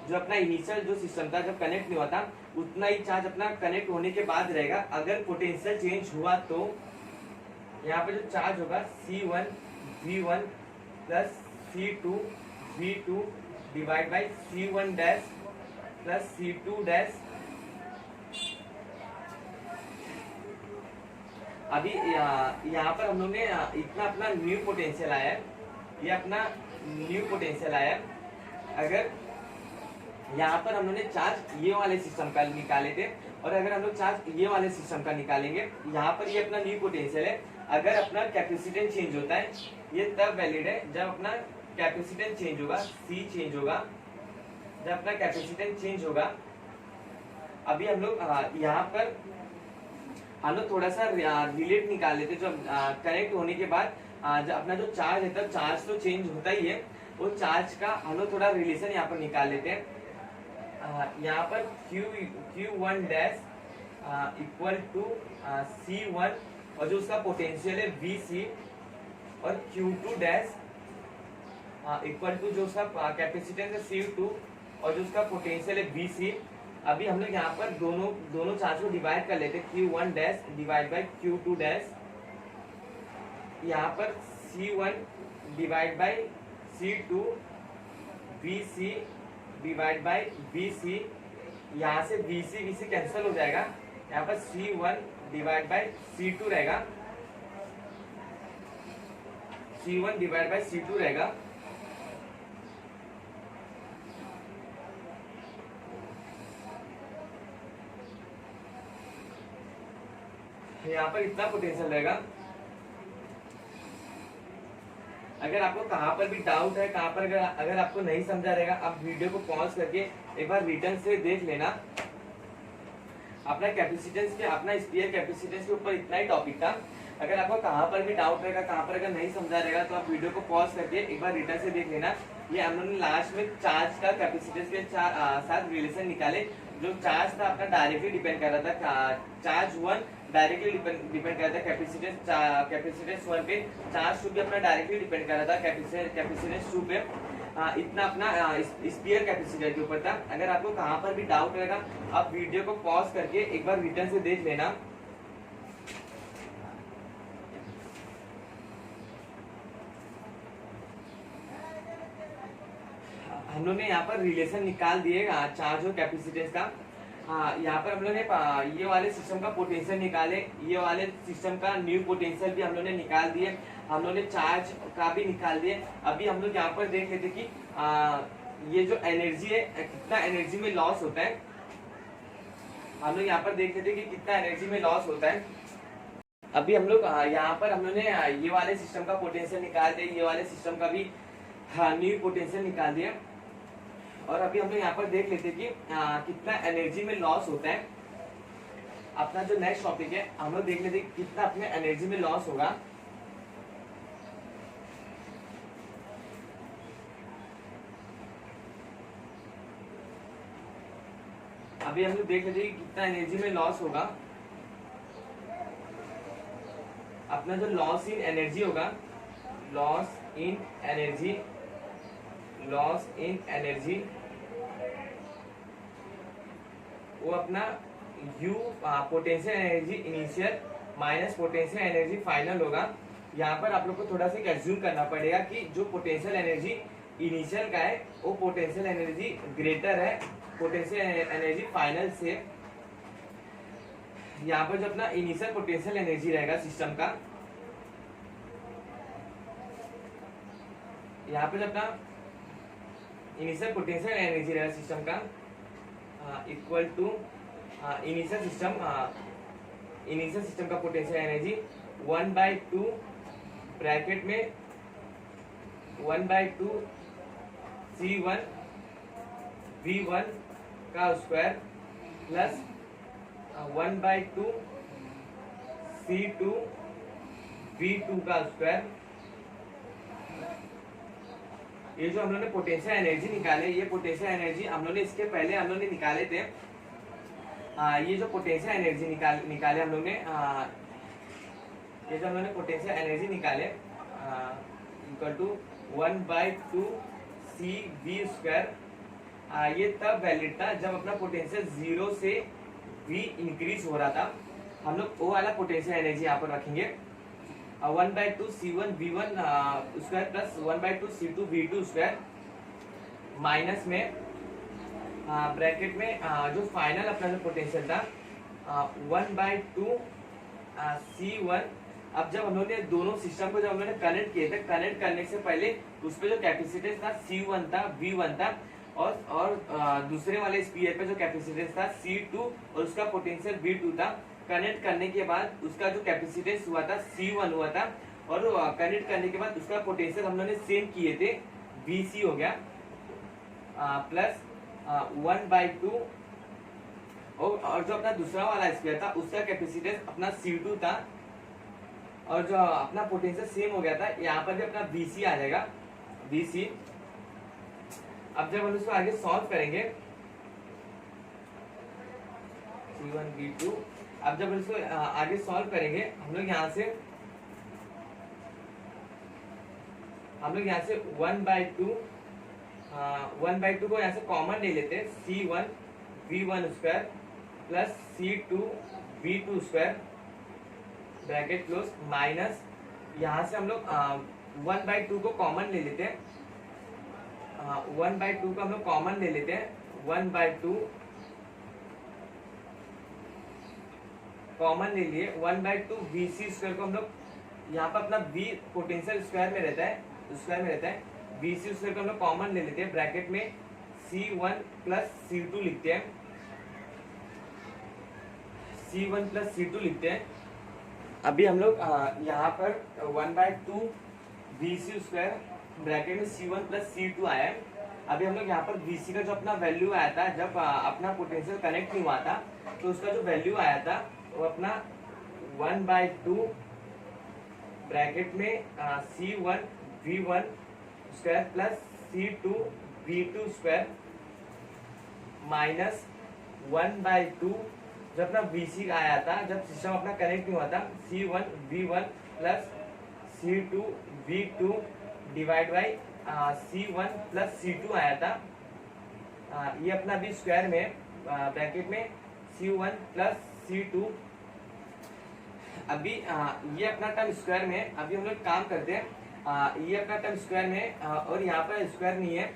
जो अपना इनिशियल जो सिस्टम था जब कनेक्ट नहीं हुआ था उतना ही चार्ज अपना कनेक्ट होने के बाद रहेगा। अगर पोटेंशियल चेंज हुआ तो यहाँ पे जो चार्ज होगा C1 V1 plus C2 V2 divide by C1 dash plus C2 dash. अभी यहाँ पर हम लोग ने इतना अपना न्यू पोटेंशियल आया है, ये अपना न्यू पोटेंशियल आया है। अगर यहाँ पर हम लोग ने चार्ज ये वाले सिस्टम का निकाले थे और अगर हम लोग चार्ज ये वाले सिस्टम का निकालेंगे, यहाँ पर ये अपना न्यू पोटेंशियल है। अगर अपना कैपेसिटेंस चेंज होता है ये तब वैलिड है जब अपना कैपेसिटेंस चेंज होगा, C चेंज होगा, जब अपना कैपेसिटेंस चेंज होगा। अभी हम लोग यहाँ पर हम लोग थोड़ा सा रिलेट निकाल लेते, जो कनेक्ट होने के बाद जब अपना जो चार्ज है तब चार्ज तो चेंज होता ही है, वो चार्ज का हम लोग थोड़ा रिलेशन यहाँ पर निकाल लेते हैं। यहाँ पर Q1 dash equal to C1 और जो उसका पोटेंशियल है VC और Q2 डैश इक्वल टू जो उसका कैपेसिटेंस है C2 और जो उसका पोटेंशियल है VC। अभी हम लोग यहाँ पर दोनों चार्ज को डिवाइड कर लेते हैं, Q1 dash divide by Q2 dash. यहाँ पर C1 divide by C2 VC divide by VC। यहाँ से VC कैंसिल हो जाएगा, यहाँ पर C1 डिवाइड बाई C2 रहेगा, C1 डिवाइड बाई C2 रहेगा। यहाँ पर इतना पोटेंशियल रहेगा। अगर आपको कहाँ पर भी डाउट है, कहाँ पर अगर आपको नहीं समझा रहेगा, आप वीडियो को पॉज करके एक बार रिटर्न से देख लेना। अपना कैपेसिटेंस के अपना स्फीयर कैपेसिटेंस के ऊपर इतना ही टॉपिक था। अगर आपको कहाँ पर भी डाउट रहेगा, कहाँ पर अगर नहीं समझा रहेगा तो आप वीडियो को पॉज करके एक बार रिटर्न से देख लेना। ये हम लोगों ने लास्ट में चार्ज का कैपेसिटेंस के साथ रिलेशन निकाले। जो चार्ज था अपना डायरेक्टली डिपेंड कर रहा था, चार्ज 1 डायरेक्टली डिपेंड कर रहा था कैपेसिटेंस 1 पे, चार्ज 2 भी अपना डायरेक्टली डिपेंड कर रहा था कैपेसिटेंस 2 पे। इतना अपना स्फीयर कैपेसिटर के ऊपर था। अगर आपको कहाँ पर भी डाउट रहेगा आप वीडियो को पॉज करके एक बार रिटर्न से देख लेना। हम लोग ने यहाँ पर रिलेशन निकाल दिए चार्ज और कैपेसिटेंस का। यहाँ पर हम लोग ने ये वाले सिस्टम का पोटेंशियल निकाले, ये वाले सिस्टम का न्यू पोटेंशियल भी हम लोग ने निकाल दिए, हम लोग ने चार्ज का भी निकाल दिए। अभी हम लोग यहाँ पर देख लेते कि ये जो एनर्जी है कितना एनर्जी में लॉस होता है। हम लोग यहाँ पर देख लेते कि कितना एनर्जी में लॉस होता है। अभी हम लोग यहाँ पर हम लोग ने ये वाले सिस्टम का पोटेंशियल निकाल दिया, ये वाले सिस्टम का भी न्यू पोटेंशियल निकाल दिया। और अभी हम लोग यहाँ पर देख लेते कि कितना एनर्जी में लॉस होता है। अपना जो नेक्स्ट टॉपिक है हम लोग देख लेते कि कितना अपने एनर्जी में लॉस होगा। अभी हम लोग देख लेते कि कितना एनर्जी में लॉस होगा। अपना जो लॉस इन एनर्जी होगा, लॉस इन एनर्जी वो अपना U potential energy initial minus potential energy final होगा। यहाँ पर आप लोग को थोड़ा सा एज्यूम करना पड़ेगा कि जो पोटेंशियल एनर्जी इनिशियल का है वो पोटेंशियल एनर्जी ग्रेटर है पोटेंशियल एनर्जी फाइनल से। यहाँ पर जो अपना इनिशियल पोटेंशियल एनर्जी रहेगा सिस्टम का, यहाँ पे जो अपना इनिशियल पोटेंशियल एनर्जी रहेगा सिस्टम का इक्वल टू इनिशियल सिस्टम का पोटेंशियल एनर्जी 1/2 ब्रैकेट में 1/2 C1 V1 का स्क्वायर प्लस 1/2 C2 V2 का स्क्वायर। ये जो हम लोग ने पोटेंशियल एनर्जी निकाले, ये पोटेंशियल एनर्जी हम लोग ने इसके पहले हम लोग ने निकाले थे। ये जो पोटेंशियल एनर्जी निकाले हम लोग ने, ये जो हम लोग ने पोटेंशियल एनर्जी निकाले equal to 1/2 c v square. ये तब वैलिड था जब अपना पोटेंशियल 0 से v इंक्रीज हो रहा था। हम लोग वो वाला पोटेंशियल एनर्जी यहाँ पर रखेंगे 1/2 C1 V1 square plus 1/2 C2 V2 square minus में ब्रैकेट में जो फाइनल अपना जो पोटेंशियल था 1/2 C1। अब जब हम लोग ने दोनों सिस्टम को जब हम लोग ने कनेक्ट किए थे, कनेक्ट करने से पहले उस पे जो कैपेसिटेंस था C1 था, V1 था और दूसरे वाले स्पीयर पे जो कैपेसिटेंस था C2 और उसका पोटेंशियल V2 था। कनेक्ट करने के बाद उसका जो कैपेसिटेंस हुआ था C1 हुआ था और कनेक्ट करने के बाद उसका पोटेंशियल हम लोग ने सेम किए थे VC हो गया प्लस 1/2 और जो अपना दूसरा वाला स्पीयर था उसका कैपेसिटेंस अपना C2 था और जो अपना पोटेंशियल सेम हो गया था। यहाँ पर भी अपना VC आ जाएगा VC। अब जब हम इसको आगे सॉल्व करेंगे C1 V2, अब जब हम इसको आगे सॉल्व करेंगे हम लोग यहाँ से 1/2 को यहाँ से कॉमन ले लेते हैं C1 V1 square plus C2 V2 square bracket close minus यहाँ से हम लोग 1/2 को कॉमन ले लेते हैं 1/2 को हम लोग कॉमन ले लेते हैं 1/2 कॉमन ले लिए 1/2 VC स्क्वायर को हम लोग यहाँ पर अपना V पोटेंशियल स्क्वायर में रहता है VC स्क्वायर को हम लोग कॉमन ले लेते हैं ब्रैकेट में C1 प्लस C2 लिखते हैं C1 प्लस C2 लिखते हैं। अभी हम लोग यहाँ पर 1/2 VC स्क्वायर ब्रैकेट में C1 प्लस C2 आया है। अभी हम लोग यहाँ पर VC का जो अपना वैल्यू आया था जब अपना पोटेंशियल कनेक्ट नहीं हुआ था तो उसका जो वैल्यू आया था वो अपना 1/2 ब्रैकेट में C1 V1 square plus C2 V2 square minus 1/2 जब अपना VC आया था जब सिस्टम अपना कनेक्ट नहीं हुआ था C1 V1 plus C2 V2 divide by C1 plus C2 आया था। ये अपना भी स्क्वायर में ब्रैकेट में C1 प्लस C2। अभी ये अपना टर्म स्क्वायर में अभी हम लोग काम करते हैं ये अपना टर्म स्क्वायर में और यहाँ पर स्क्वायर नहीं है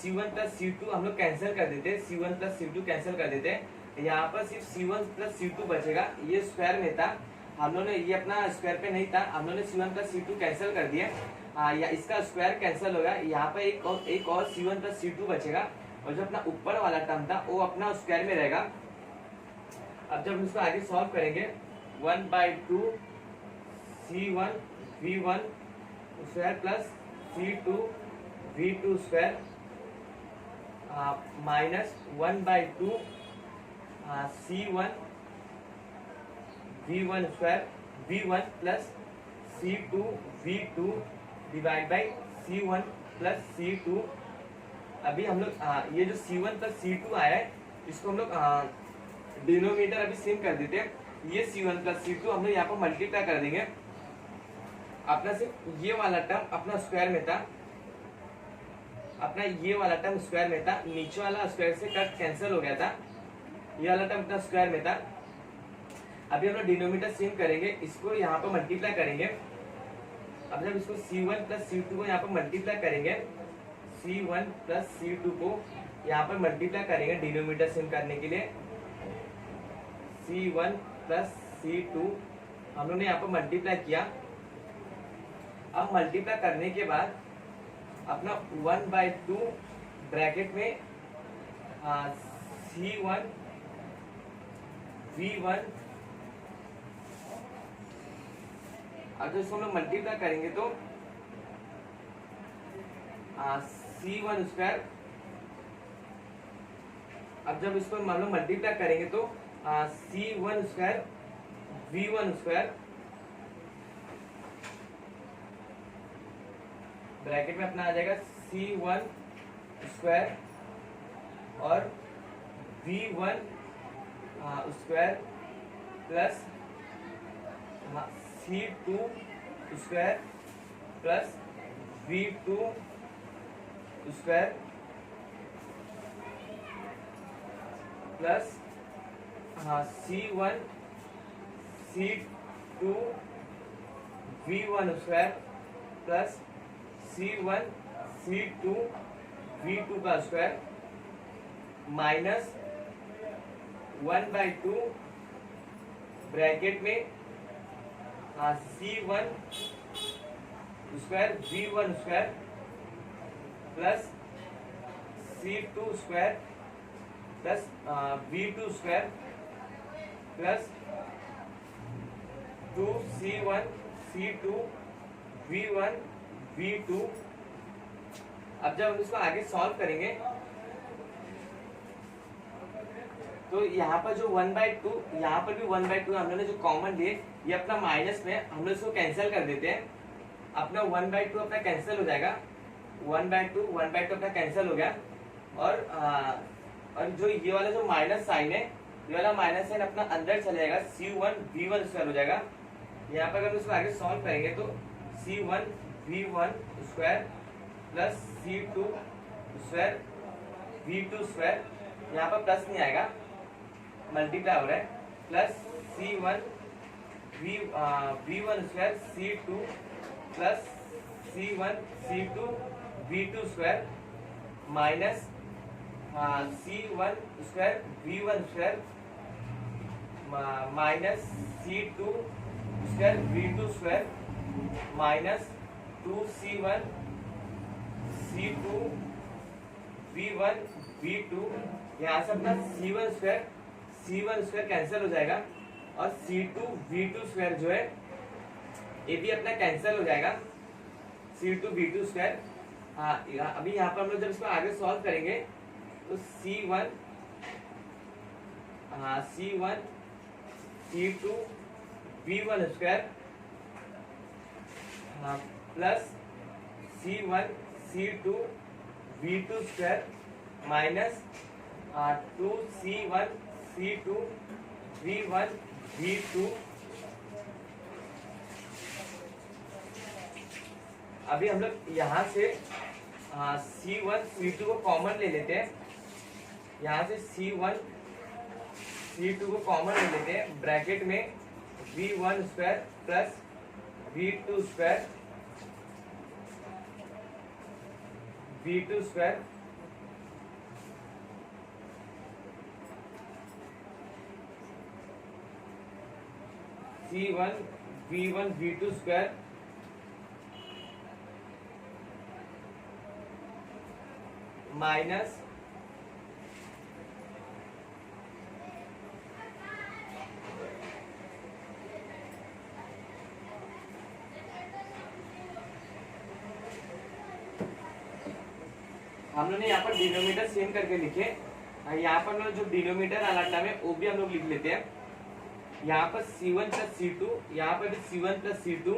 C1 प्लस C2 हम लोग कैंसिल कर देते हैं C1 प्लस C2 कैंसिल कर देते हैं। यहाँ पर सिर्फ C1 प्लस C2 बचेगा। ये स्क्वायर में था हम लोगों ने ये अपना स्क्वायर पे नहीं था हम लोगों ने C1 प्लस C2 कैंसिल कर दिया या इसका स्क्वायर कैंसिल होगा। यहाँ पर एक और C1 प्लस C2 बचेगा और जो अपना ऊपर वाला टर्म था वो अपना स्क्वायर में रहेगा। अब जब हम इसको आगे सॉल्व करेंगे 1/2 C1 V1 square plus C2 V2 square minus 1/2 C1 V1 square V1 plus C2 V2 divide by C1 plus C2। अभी हम लोग ये जो C1 प्लस C2 आया है इसको हम लोग डिनोमिनेटर अभी सेम कर देते हैं। ये C1 प्लस C2 हम लोग यहाँ पर मल्टीप्लाई कर देंगे। अपना सिर्फ ये वाला टर्म अपना स्क्वायर में था नीचे वाला स्क्वायर से कट कैंसिल हो गया था। ये वाला टर्म अपना स्क्वायर में था। अभी हम लोग डिनोमिनेटर सेम करेंगे इसको यहाँ पर मल्टीप्लाई करेंगे। अब जब इसको C1 प्लस C2 को यहाँ पर मल्टीप्लाई करेंगे C1 प्लस C2 को यहाँ पर मल्टीप्लाई करेंगे डिनोमिनेटर सेम करने के लिए C1 प्लस C2 हम लोगों ने यहाँ पर मल्टीप्लाई किया। अब मल्टीप्लाई करने के बाद अपना 1/2 ब्रैकेट में C1 V1 अब जब इसको हम लोग मल्टीप्लाई करेंगे तो C1 स्क्वायर। अब जब इसको मान लो मल्टीप्लाई करेंगे तो C1 square V1 square bracket में अपना आ जाएगा C1 स्क्वायर और V1 square plus C2 square plus v two square plus C1 C2 V1 square plus C1 C2 V2 का स्क्वायर माइनस 1/2 ब्रैकेट में C1 square V1 square plus C2 square plus V2 square plus 2C1 C2 V1 V2। अब जब हम इसको आगे solve करेंगे तो यहाँ पर जो 1/2, यहाँ पर भी 1/2 हम लोगों ने जो कॉमन लिए, ये अपना माइनस में हम लोग इसको कैंसिल कर देते हैं। अपना 1/2 अपना कैंसिल हो जाएगा, 1/2 अपना कैंसिल हो गया। और जो ये वाला जो माइनस साइन है, ये वाला माइनस साइन अपना अंदर चले जाएगा, C1 V1 स्क्वायर हो जाएगा। यहाँ पर अगर हम इसको आगे सॉल्व करेंगे तो C1 V1 square plus C2 square V2 square, यहाँ पर प्लस नहीं आएगा, मल्टीप्लाई हो रहा है, plus C1 V1 square C2 plus C1 C2 V2 square minus C1 square V1 square minus C2 square V2 square minus 2C1 C2 V1 V2। यहाँ से अपना C1 स्क्वायर कैंसिल हो जाएगा और C2 V2 स्क्वायर जो है ये भी अपना कैंसिल हो जाएगा, C2 V2 स्क्वायर। हाँ, अभी यहाँ पर हम लोग जब इसको आगे सॉल्व करेंगे तो C1 C2 V1 square plus C1 C2 V2 square minus 2C1 C2 V1 V2। अभी हम लोग यहाँ से C1 C2 को कॉमन ले लेते हैं, यहाँ से C1 C2 को कॉमन ले लेते हैं, ब्रैकेट में V1 square plus V2 square V2 square C1 V1 V2 square minus हम लोग ने यहाँ पर डिनोमिनेटर सेम करके लिखे, यहाँ पर जो डिनोमिनेटर वाला टर्म है वो भी हम लोग लिख लेते हैं। यहाँ पर C1 प्लस C2, यहाँ पर भी C1 प्लस C2,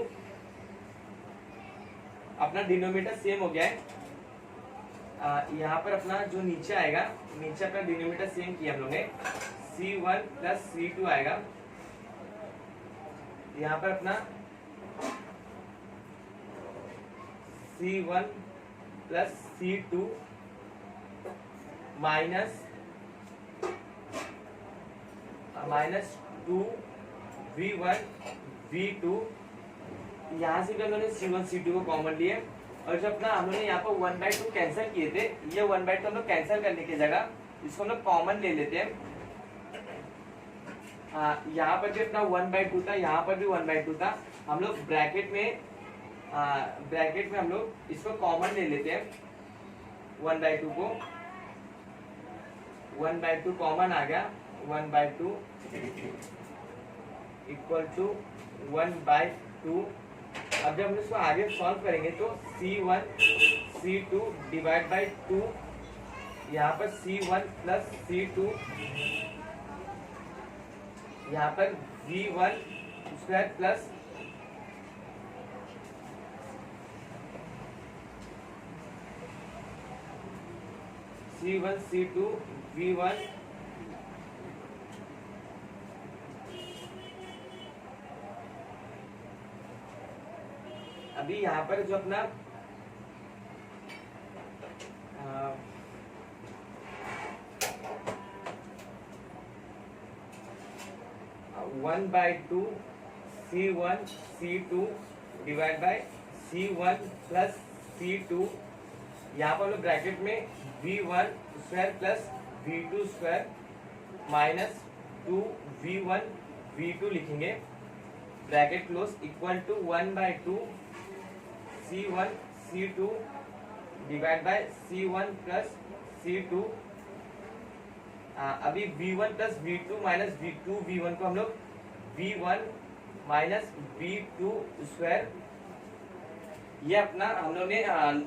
अपना डिनोमिनेटर सेम हो गया है। यहाँ पर अपना जो नीचे आएगा, नीचे अपना डिनोमिनेटर सेम किया हम लोग ने, C1 प्लस C2 आएगा। यहाँ पर अपना C1 plus C2 minus 2 V1 V2। यहाँ से भी हम लोगों ने C1 C2 को कॉमन लिए और जब अपना हम लोगों ने यहाँ पर 1/2 कैंसिल किए थे, ये 1/2 हम लोग कैंसिल करने की जगह इसको हम लोग कॉमन ले लेते हैं। यहाँ पर भी अपना 1/2 था, यहाँ पर भी 1/2 था, हम लोग ब्रैकेट में हम लोग इसको कॉमन ले लेते हैं। 1/2 को 1/2 कॉमन आ गया, 1/2 इक्वल टू 1/2। अब जब हम इसको आगे सॉल्व करेंगे तो C1 C2 डिवाइड बाई 2, यहाँ पर C1 प्लस C2, यहाँ पर V1 square plus C1 C2 V1 अभी यहाँ पर जो अपना 1/2 C1 C2 divide by C1 plus C2, यहाँ पर लोग ब्रैकेट में V1 square plus V2 square minus 2V1 V2 लिखेंगे, bracket close, equal to 1/2 C1 C2 divide by C1 plus C2। अभी V1 plus V2 minus V2 V1 को हम लोग V1 minus V2 square, ये अपना हम लोग ने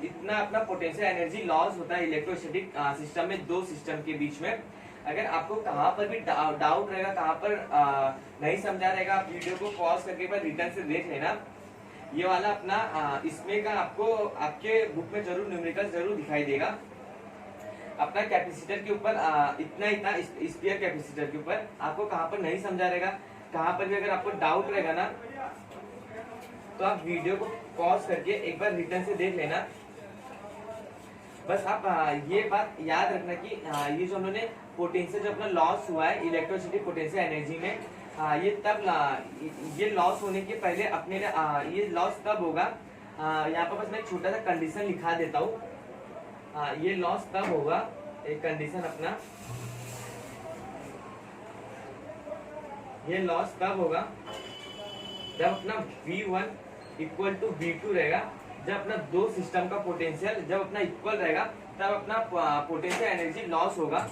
इतना अपना पोटेंशियल एनर्जी लॉस होता है इलेक्ट्रोस्टैटिक सिस्टम में, दो सिस्टम के बीच में। अगर आपको कहाँ पर भी डाउट रहेगा, कहाँ पर नहीं समझा रहेगा, आप वीडियो को पॉज करके पर रिटर्न से देख लेना। ये वाला अपना इसमें का आपको आपके बुक में जरूर न्यूमेरिकल जरूर दिखाई देगा। अपना कैपेसिटर के ऊपर इतना स्फीयर कैपेसिटर के ऊपर आपको कहाँ पर नहीं समझा रहेगा, कहाँ पर भी अगर आपको डाउट रहेगा ना, तो आप वीडियो को पॉज करके एक बार रिटर्न से देख लेना। बस आप ये बात याद रखना कि ये जो हम लोगों ने पोटेंशियल जो अपना लॉस हुआ है इलेक्ट्रोसिटी पोटेंशियल एनर्जी में, ये तब ये लॉस होने के पहले अपने ये लॉस तब होगा, यहाँ पर बस मैं छोटा सा कंडीशन लिखा देता हूँ। ये लॉस तब होगा, एक कंडीशन अपना, ये लॉस तब होगा जब अपना V1 इक्वल टू V2 रहेगा, जब अपना दो सिस्टम का पोटेंशियल जब अपना इक्वल रहेगा तब अपना पोटेंशियल एनर्जी लॉस होगा।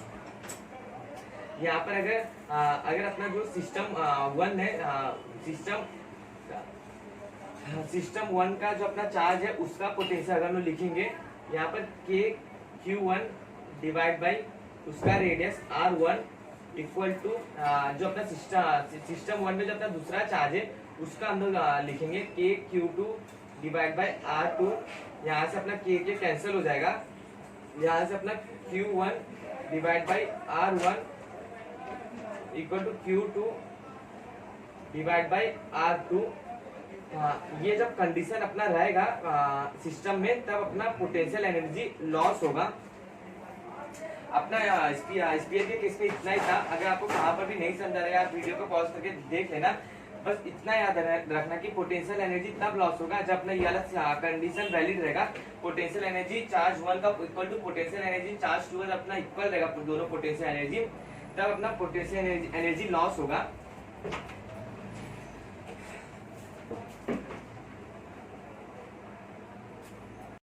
यहाँ पर अगर अपना जो सिस्टम 1 है, सिस्टम 1 का जो अपना चार्ज है उसका पोटेंशियल अगर हम लिखेंगे, यहाँ पर KQ1 डिवाइड बाई उसका रेडियस R1 इक्वल टू जो अपना सिस्टम 1 में जो अपना दूसरा चार्ज है उसका हम लोग लिखेंगे KQ2 डिवाइड बाई R2। यहाँ से अपना K कैंसिल हो जाएगा, यहाँ से अपना Q1 divide by R1 equal to Q2 divide by R2। ये जब कंडीशन अपना रहेगा सिस्टम में, तब अपना पोटेंशियल एनर्जी लॉस होगा। अपना स्पीयर के केस में इतना ही था। अगर आपको कहाँ पर भी नहीं समझा रहेगा, आप वीडियो को पॉज करके देख लेना। बस इतना याद रखना कि पोटेंशियल एनर्जी तब लॉस होगा जब अपना ये वाला कंडीशन वैलिड रहेगा। पोटेंशियल एनर्जी चार्ज 1 का equal to potential energy charge 2 अपना इक्वल रहेगा दोनों पोटेंशियल एनर्जी, तब अपना पोटेंशियल एनर्जी लॉस होगा।